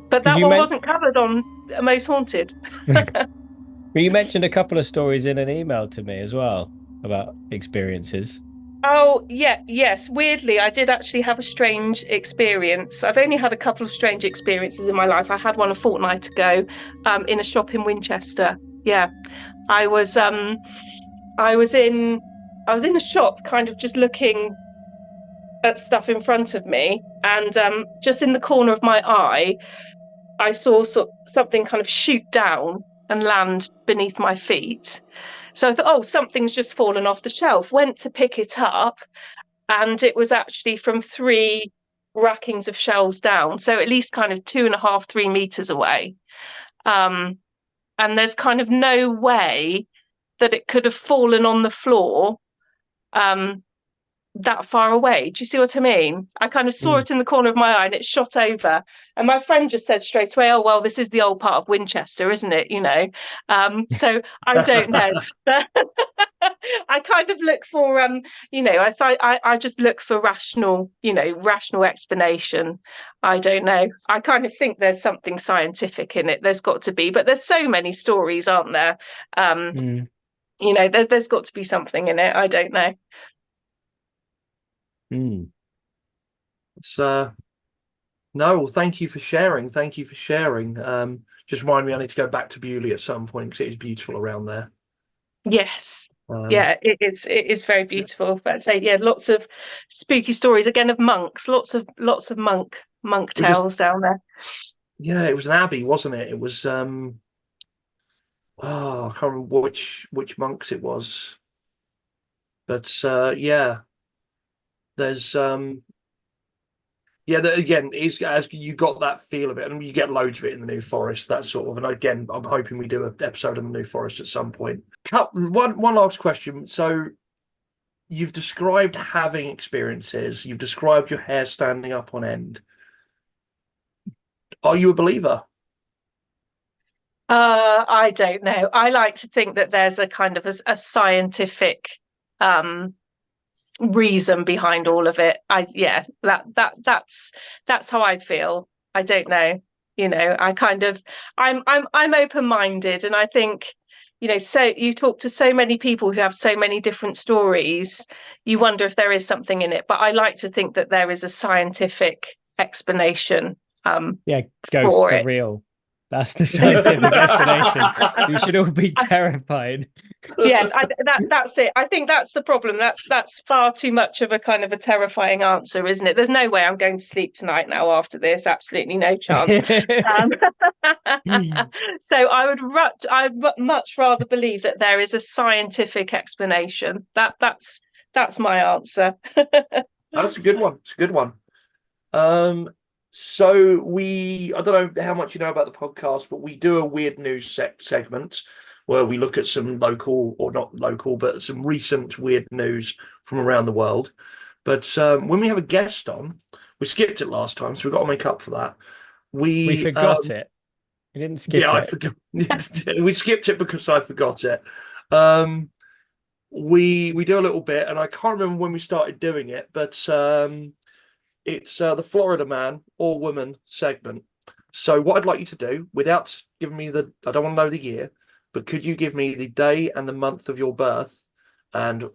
but that one wasn't covered on Most Haunted. Well, you mentioned a couple of stories in an email to me as well about experiences. Oh, yes. Weirdly, I did actually have a strange experience. I've only had a couple of strange experiences in my life. I had one a fortnight ago, in a shop in Winchester. Yeah, I was in a shop, kind of just looking at stuff in front of me, and just in the corner of my eye, I saw something kind of shoot down and land beneath my feet. So I thought, oh, something's just fallen off the shelf. Went to pick it up, and it was actually from 3 rackings of shelves down, so at least kind of 2.5, 3 meters away. And there's kind of no way that it could have fallen on the floor that far away. Do you see what I mean? I kind of saw it in the corner of my eye and it shot over. And my friend just said straight away, oh, well, this is the old part of Winchester, isn't it? So I don't know. I kind of look for, I just look for rational explanation. I don't know. I kind of think there's something scientific in it. There's got to be, but there's so many stories, aren't there? There's got to be something in it. I don't know. It's no, well, thank you for sharing. Just remind me I need to go back to Bewley at some point, because it is beautiful around there. Yes. It is very beautiful. But lots of spooky stories again of monks, lots of monk tales down there. Yeah, it was an abbey, wasn't it? It was I can't remember which monks it was, but there's again, is as you got that feel of it, and you get loads of it in the New Forest, that sort of. And again, I'm hoping we do an episode on the New Forest at some point. One last question. So, you've described having experiences. You've described your hair standing up on end. Are you a believer? I don't know. I like to think that there's a kind of a scientific reason behind all of it. That's how I feel. I don't know. I'm open-minded, and I think, so you talk to so many people who have so many different stories, you wonder if there is something in it. But I like to think that there is a scientific explanation. Ghosts are real. That's the scientific explanation. You should all be terrified. Yes, that's it. I think that's the problem. That's far too much of a kind of a terrifying answer, isn't it? There's no way I'm going to sleep tonight now after this. Absolutely no chance. So I'd much rather believe that there is a scientific explanation. That's my answer. That's a good one. It's a good one. So I don't know how much you know about the podcast, but we do a weird news segment where we look at some local, or not local, but some recent weird news from around the world. But when we have a guest on, we skipped it last time, so we've got to make up for that. We forgot it. We didn't skip it. I forgot. We skipped it because I forgot it. We do a little bit, and I can't remember when we started doing it, but it's the Florida man or woman segment. So what I'd like you to do, without giving me I don't want to know the year, but could you give me the day and the month of your birth? And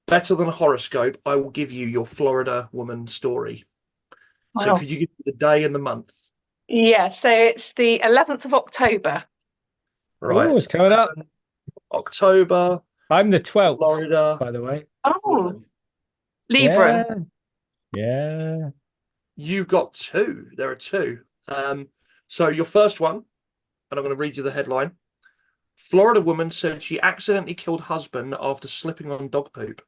better than a horoscope, I will give you your Florida woman story. So Wow. could you give me the day and the month? Yeah, so it's the 11th of October. Oh, Right. it's coming up. October, I'm the 12th, Florida by the way. Oh, woman. Libran. Yeah. Yeah. You got two. There are two. So your first one, and I'm going to read you the headline. Florida woman said she accidentally killed husband after slipping on dog poop.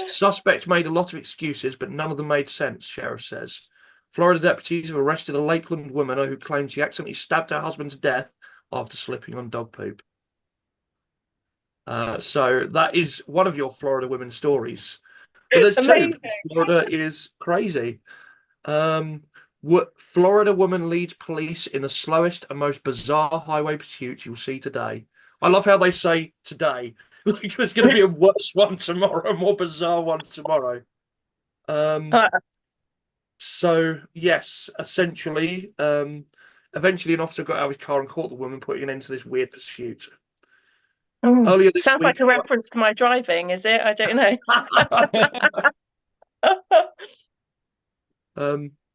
Suspect made a lot of excuses, but none of them made sense, sheriff says. Florida deputies have arrested a Lakeland woman who claimed she accidentally stabbed her husband to death after slipping on dog poop. So that is one of your Florida women stories. But there's two, Amazing. because Florida is crazy. Florida woman leads police in the slowest and most bizarre highway pursuit you'll see today. I love how they say today. Like there's going to be a worse one tomorrow, a more bizarre one tomorrow. Uh, So yes, essentially, eventually an officer got out of his car and caught the woman, putting an end to this weird pursuit. Earlier this Sounds week, like a reference to my driving, is it? I don't know.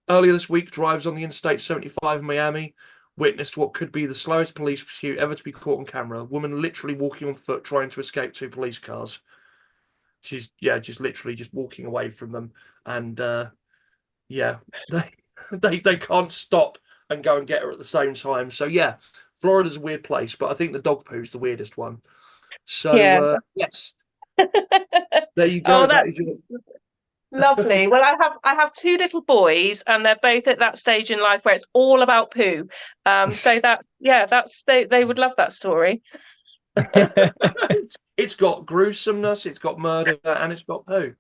earlier this week, drivers on the Interstate 75 in Miami witnessed what could be the slowest police pursuit ever to be caught on camera. A woman literally walking on foot, trying to escape two police cars. She's just literally just walking away from them, and yeah, they can't stop and go and get her at the same time. So yeah, Florida's a weird place, but I think the dog poo's the weirdest one. Yeah. So yes, there you Oh, go. That is that's your lovely. Well, I have two little boys, and they're both at that stage in life where it's all about poo. So that's they would love that story. it's got gruesomeness, it's got murder, and it's got poo.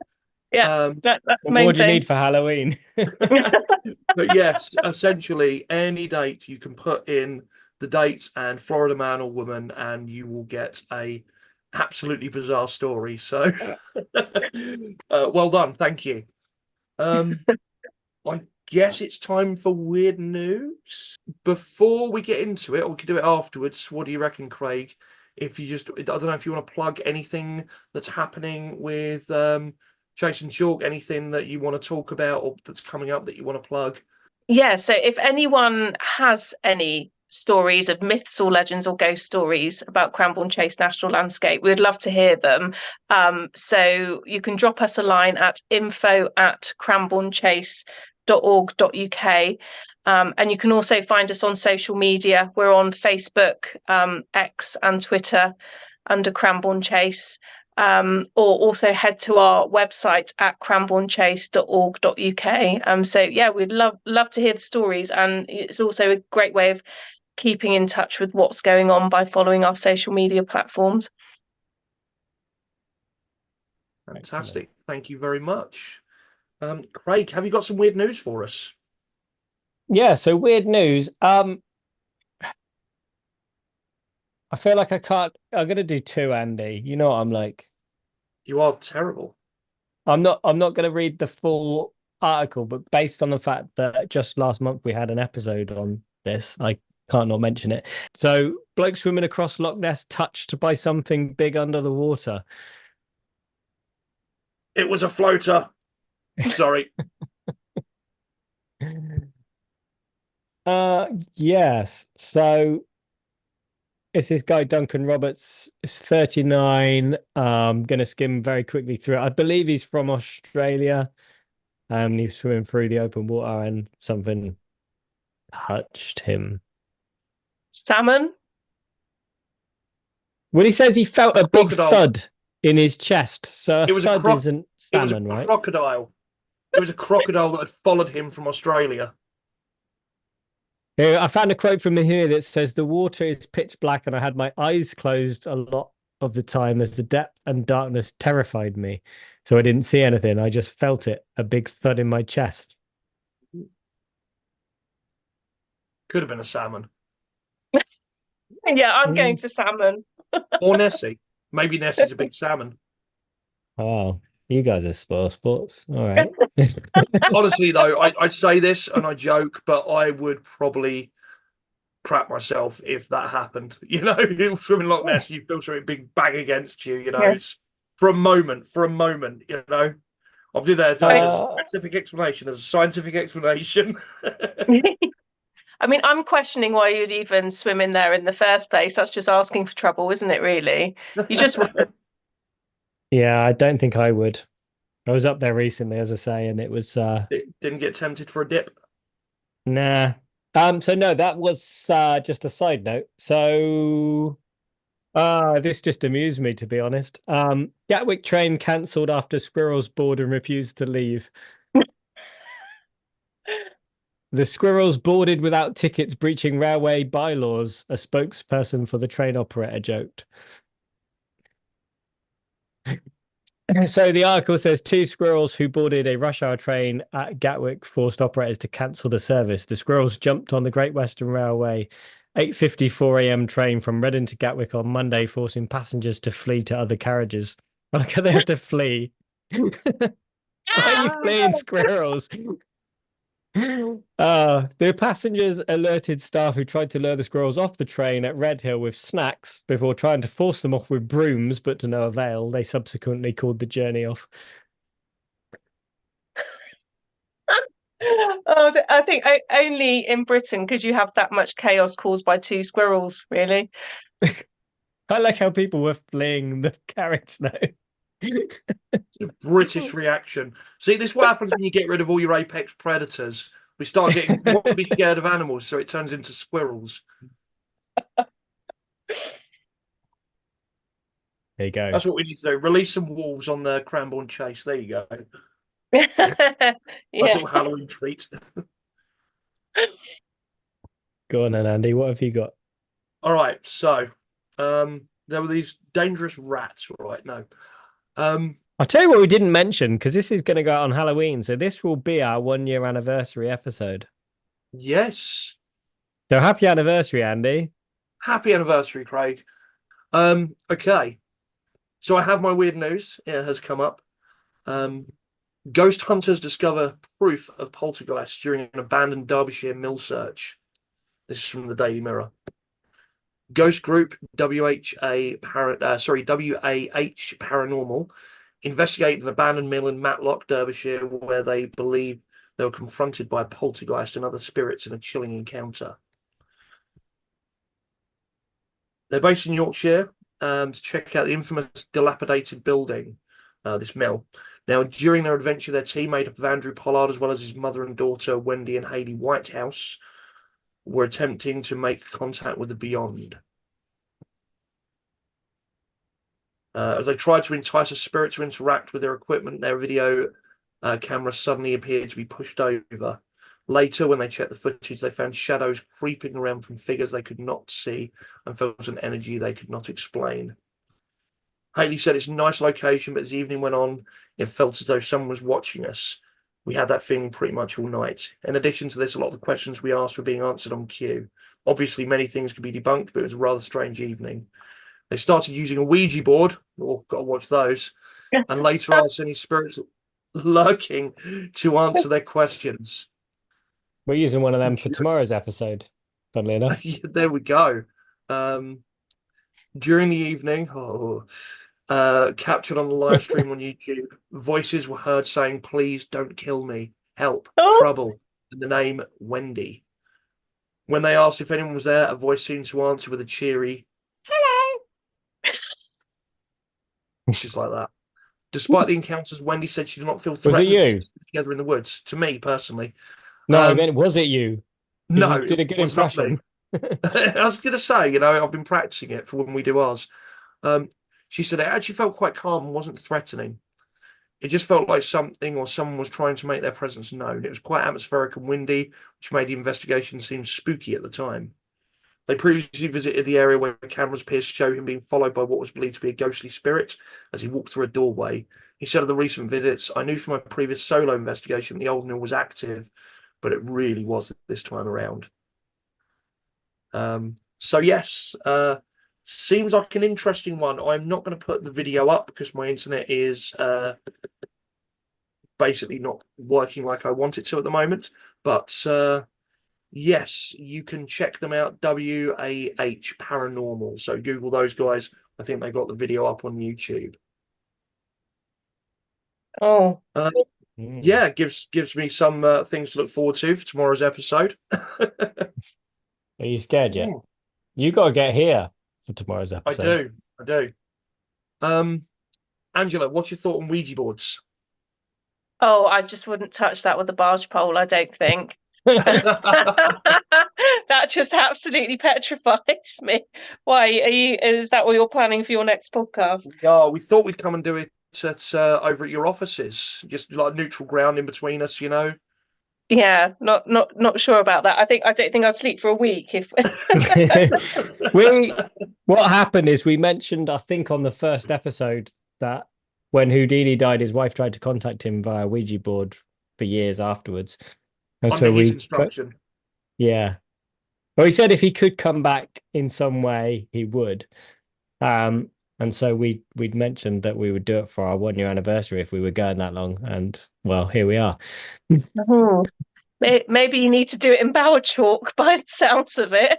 Yeah, that's the What main more do you thing. need for Halloween? But yes, essentially any date you can put in the date and Florida man or woman, and you will get a absolutely bizarre story. So well done, thank you. I guess it's time for weird news. Before we get into it, or we can do it afterwards. What do you reckon, Craig? If you just, I don't know if you want to plug anything that's happening with Chase and Chalk, anything that you want to talk about or that's coming up that you want to plug. Yeah, so if anyone has any stories of myths or legends or ghost stories about Cranbourne Chase National Landscape, we'd love to hear them. So you can drop us a line at info@cranbournechase.org.uk. And you can also find us on social media. We're on Facebook, X and Twitter under Cranbourne Chase. Or also head to our website at cranbournechase.org.uk. So yeah, we'd love to hear the stories, and it's also a great way of keeping in touch with what's going on by following our social media platforms. Fantastic. Excellent. Thank you very much. Craig, have you got some weird news for us? Yeah, so weird news. I feel like I'm gonna do two, Andy. You know what I'm like. You are terrible. I'm not gonna read the full article, but based on the fact that just last month we had an episode on this, I can't not mention it. So bloke swimming across Loch Ness touched by something big under the water. It was a floater. Sorry. Yes. So it's this guy, Duncan Roberts, is 39. Gonna skim very quickly through it. I believe he's from Australia. He's swimming through the open water and something touched him. Salmon? Well, he says he felt a big Crocodile. thud in his chest. So It was thud isn't salmon, right? Crocodile. It was a crocodile that had followed him from Australia. I found a quote from here that says, "The water is pitch black and I had my eyes closed a lot of the time as the depth and darkness terrified me. So I didn't see anything. I just felt it, a big thud in my chest." Could have been a salmon. Yeah, I'm going for salmon. Or Nessie. Maybe Nessie's a big salmon. Oh, you guys are sports. All right. Honestly, though, I say this and I joke, but I would probably crap myself if that happened. You know, you swim in Loch Ness, you feel something big bang against you. You know, Yeah. it's for a moment. You know, I'll do that as a Uh, scientific explanation. As a scientific explanation. I mean, I'm questioning why you'd even swim in there in the first place. That's just asking for trouble, isn't it, really? You just would. yeah, I don't think I would. I was up there recently, as I say, and it was Didn't get tempted for a dip. nah. So no, that was just a side note. So this just amused me, to be honest. Gatwick train cancelled after squirrels bored and refused to leave. The squirrels boarded without tickets, breaching railway bylaws, a spokesperson for the train operator joked. So the article says two squirrels who boarded a rush hour train at Gatwick forced operators to cancel the service. The squirrels jumped on the Great Western Railway 8:54 a.m. train from Reading to Gatwick on Monday, forcing passengers to flee to other carriages. Look how they have to flee. Why are you fleeing, squirrels? The passengers alerted staff who tried to lure the squirrels off the train at Redhill with snacks before trying to force them off with brooms, but to no avail. They subsequently called the journey off. Oh, I think only in Britain could you have that much chaos caused by two squirrels, really. I like how people were fleeing the carriage now. The British reaction. See, this is what happens when you get rid of all your apex predators. We start getting want to be scared of animals, so it turns into squirrels. There you go. That's what we need to do. Release some wolves on the Cranbourne Chase. There you go. Yeah. Nice little Halloween treat. Go on then, Andy. What have you got? All right, so there were these dangerous rats, right? No. I'll tell you what we didn't mention, because this is going to go out on Halloween. So this will be our 1 year anniversary episode. Yes. So happy anniversary, Andy. Happy anniversary, Craig. Okay. So I have my weird news. It has come up. Ghost hunters discover proof of poltergeist during an abandoned Derbyshire mill search. This is from the Daily Mirror. Ghost group WAH Paranormal investigated an abandoned mill in Matlock, Derbyshire, where they believe they were confronted by a poltergeist and other spirits in a chilling encounter. They're based in Yorkshire to check out the infamous dilapidated building, this mill. Now, during their adventure, their team, made up of Andrew Pollard as well as his mother and daughter, Wendy and Hayley Whitehouse, were attempting to make contact with the beyond. As they tried to entice a spirit to interact with their equipment, their video camera suddenly appeared to be pushed over. Later, when they checked the footage, they found shadows creeping around from figures they could not see and felt an energy they could not explain. Hayley said it's a nice location, but as the evening went on, it felt as though someone was watching us. We had that feeling pretty much all night. In addition to this, a lot of the questions we asked were being answered on cue. Obviously, many things could be debunked, but it was a rather strange evening. They started using a Ouija board, got to watch those, and later asked any spirits lurking to answer their questions. We're using one of them for tomorrow's episode, funnily enough. There we go. During the evening, captured on the live stream on YouTube, voices were heard saying, "Please don't kill me. Help. Trouble." And the name Wendy. When they asked if anyone was there, a voice seemed to answer with a cheery, "Hello." Just like that. Despite the encounters, Wendy said she did not feel threatened. Was it you? Together in the woods. To me, personally. No, I meant, was it you? No, you did a good it's not me. impression. I was going to say, I've been practicing it for when we do ours. She said it actually felt quite calm and wasn't threatening. It just felt like something or someone was trying to make their presence known. It was quite atmospheric and windy, which made the investigation seem spooky at the time. They previously visited the area where cameras appeared to show him being followed by what was believed to be a ghostly spirit as he walked through a doorway. He said of the recent visits, "I knew from my previous solo investigation the old mill was active, but it really was this time around." So yes, seems like an interesting one. I'm not going to put the video up because my internet is basically not working like I want it to at the moment. But yes, you can check them out. WAH Paranormal. So Google those guys. I think they got the video up on YouTube. Oh, Uh, Mm. yeah, gives me some things to look forward to for tomorrow's episode. Are you scared yet? Mm, You got to get here for tomorrow's I episode. do, I do. Um, Angela, what's your thought on Ouija boards? oh, I just wouldn't touch that with a barge pole, I don't think. That just absolutely petrifies me. Why are you? Is that what you're planning for your next podcast? Yeah, we thought we'd come and do it at over at your offices, just like neutral ground in between us, you know. Yeah, not sure about that. I don't think I'd sleep for a week if. we what happened is we mentioned, I think, on the first episode that when Houdini died, his wife tried to contact him via Ouija board for years afterwards. And Under so his instruction. yeah. Well, he said if he could come back in some way, he would. And so we'd mentioned that we would do it for our 1 year anniversary if we were going that long. And well, here we are. Oh, maybe you need to do it in bower chalk by the sounds of it.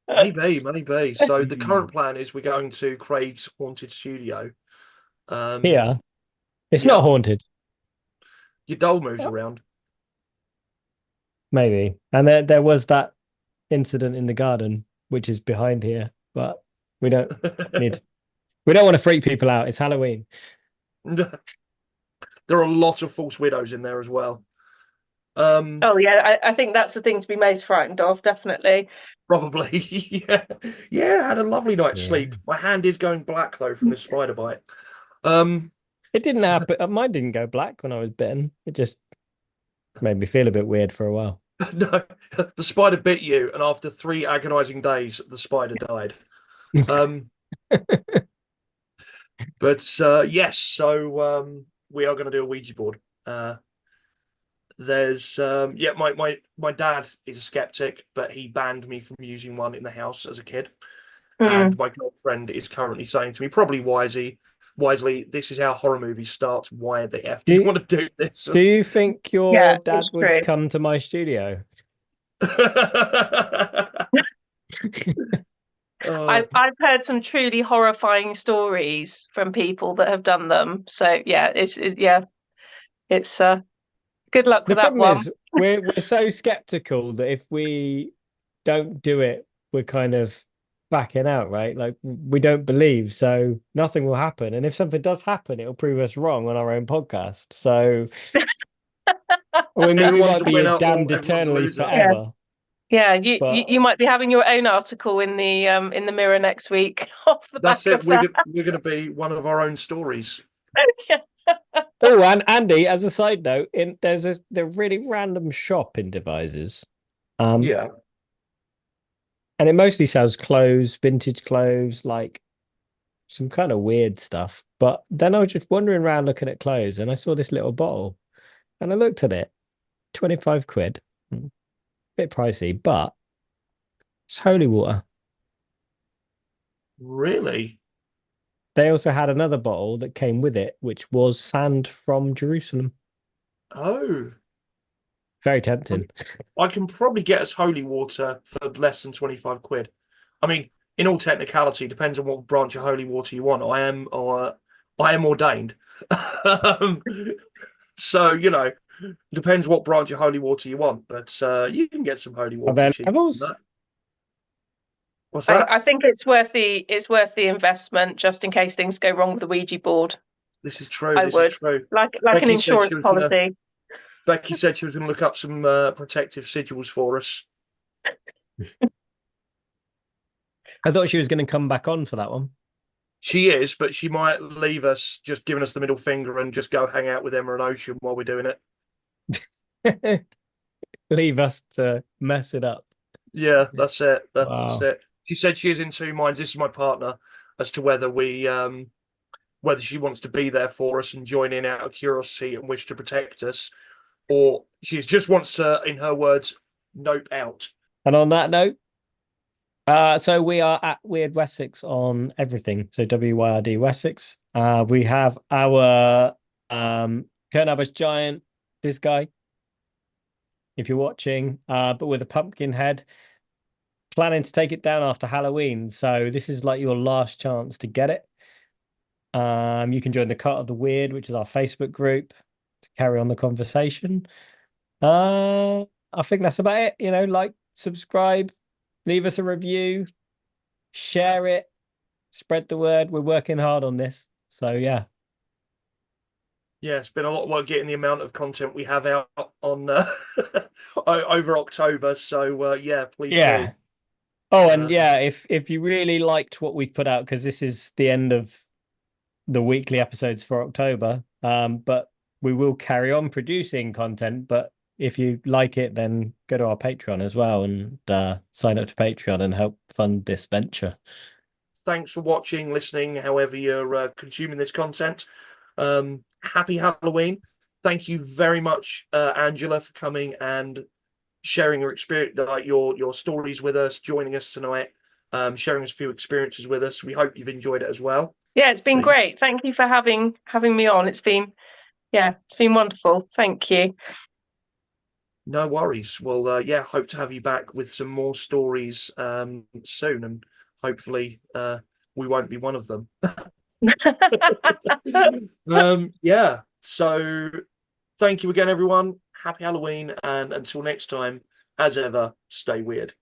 Maybe. So the current plan is we're going to Craig's haunted studio. Here. It's yeah. not haunted. Your doll moves around. Maybe. And there was that incident in the garden, which is behind here, but we don't want to freak people out. It's Halloween. There are a lot of false widows in there as well. Oh yeah, I think that's the thing to be most frightened of, definitely. Probably. Yeah. I had a lovely night's Yeah. sleep. My hand is going black though from this spider bite. It didn't happen. Mine didn't go black when I was bitten. It just made me feel a bit weird for a while. No, the spider bit you, and after 3 agonizing days, the spider died. But yes, so we are going to do a Ouija board. There's my dad is a skeptic, but he banned me from using one in the house as a kid. And my girlfriend is currently saying to me, probably wisely, this is how horror movies start. Why the F do you want to do this? Do you think your Yeah, dad it's would true. come to my studio? I've heard some truly horrifying stories from people that have done them. So yeah, it's good luck The with that problem one. is we're so skeptical that if we don't do it, we're kind of backing out, right? Like we don't believe, so nothing will happen. And if something does happen, it'll prove us wrong on our own podcast. So we Everyone's might a be winner or damned everyone's a eternally loser. forever. Yeah, you, But you might be having your own article in the Mirror next week off the That's back it. of We're that. going to be one of our own stories. oh, and Andy, as a side note, there's a really random shop in Devizes. Yeah. And it mostly sells clothes, vintage clothes, like some kind of weird stuff. But then I was just wandering around looking at clothes and I saw this little bottle and I looked at it, 25 quid. Bit pricey, but it's holy water. Really? They also had another bottle that came with it, which was sand from Jerusalem. Oh. Very tempting. I can probably get us holy water for less than 25 quid. I mean, in all technicality, depends on what branch of holy water you want. I am ordained. So, you know, depends what branch of holy water you want, but you can get some holy Are there water. levels? What's that? I think it's worth the investment just in case things go wrong with the Ouija board. This is true. I This would. is true. Like Becky an said insurance she was gonna- policy. Becky said she was going to look up some protective sigils for us. I thought she was going to come back on for that one. She is, but she might leave us just giving us the middle finger and just go hang out with Emma and Ocean while we're doing it. Leave us to mess it up. Yeah, that's it. That's Wow. it. She said she is in two minds. This is my partner as to whether whether she wants to be there for us and join in out of curiosity and wish to protect us, or she just wants to, in her words, nope out. And on that note, so we are at Wyrd Wessex on everything. So WYRD Wessex. We have our Kernabber's giant, this guy, if you're watching, but with a pumpkin head, planning to take it down after Halloween. So this is like your last chance to get it. You can join the Cult of the Weird, which is our Facebook group, to carry on the conversation. I think that's about it. Like, subscribe, leave us a review, share it, spread the word. We're working hard on this. So yeah. Yeah, it's been a lot of work getting the amount of content we have out on over October. So yeah, please do. Oh, and yeah, if you really liked what we've put out, because this is the end of the weekly episodes for October, but we will carry on producing content. But if you like it, then go to our Patreon as well and sign up to Patreon and help fund this venture. Thanks for watching, listening, however you're consuming this content. Happy Halloween. Thank you very much, Angela, for coming and sharing your experience, like your stories with us, joining us tonight, sharing a few experiences with us. We hope you've enjoyed it as well. Yeah, it's been great. Thank you for having me on. It's been wonderful. Thank you. No worries. Well, yeah, hope to have you back with some more stories soon, and hopefully we won't be one of them. Yeah, so thank you again, everyone. Happy Halloween, and until next time, as ever, stay weird.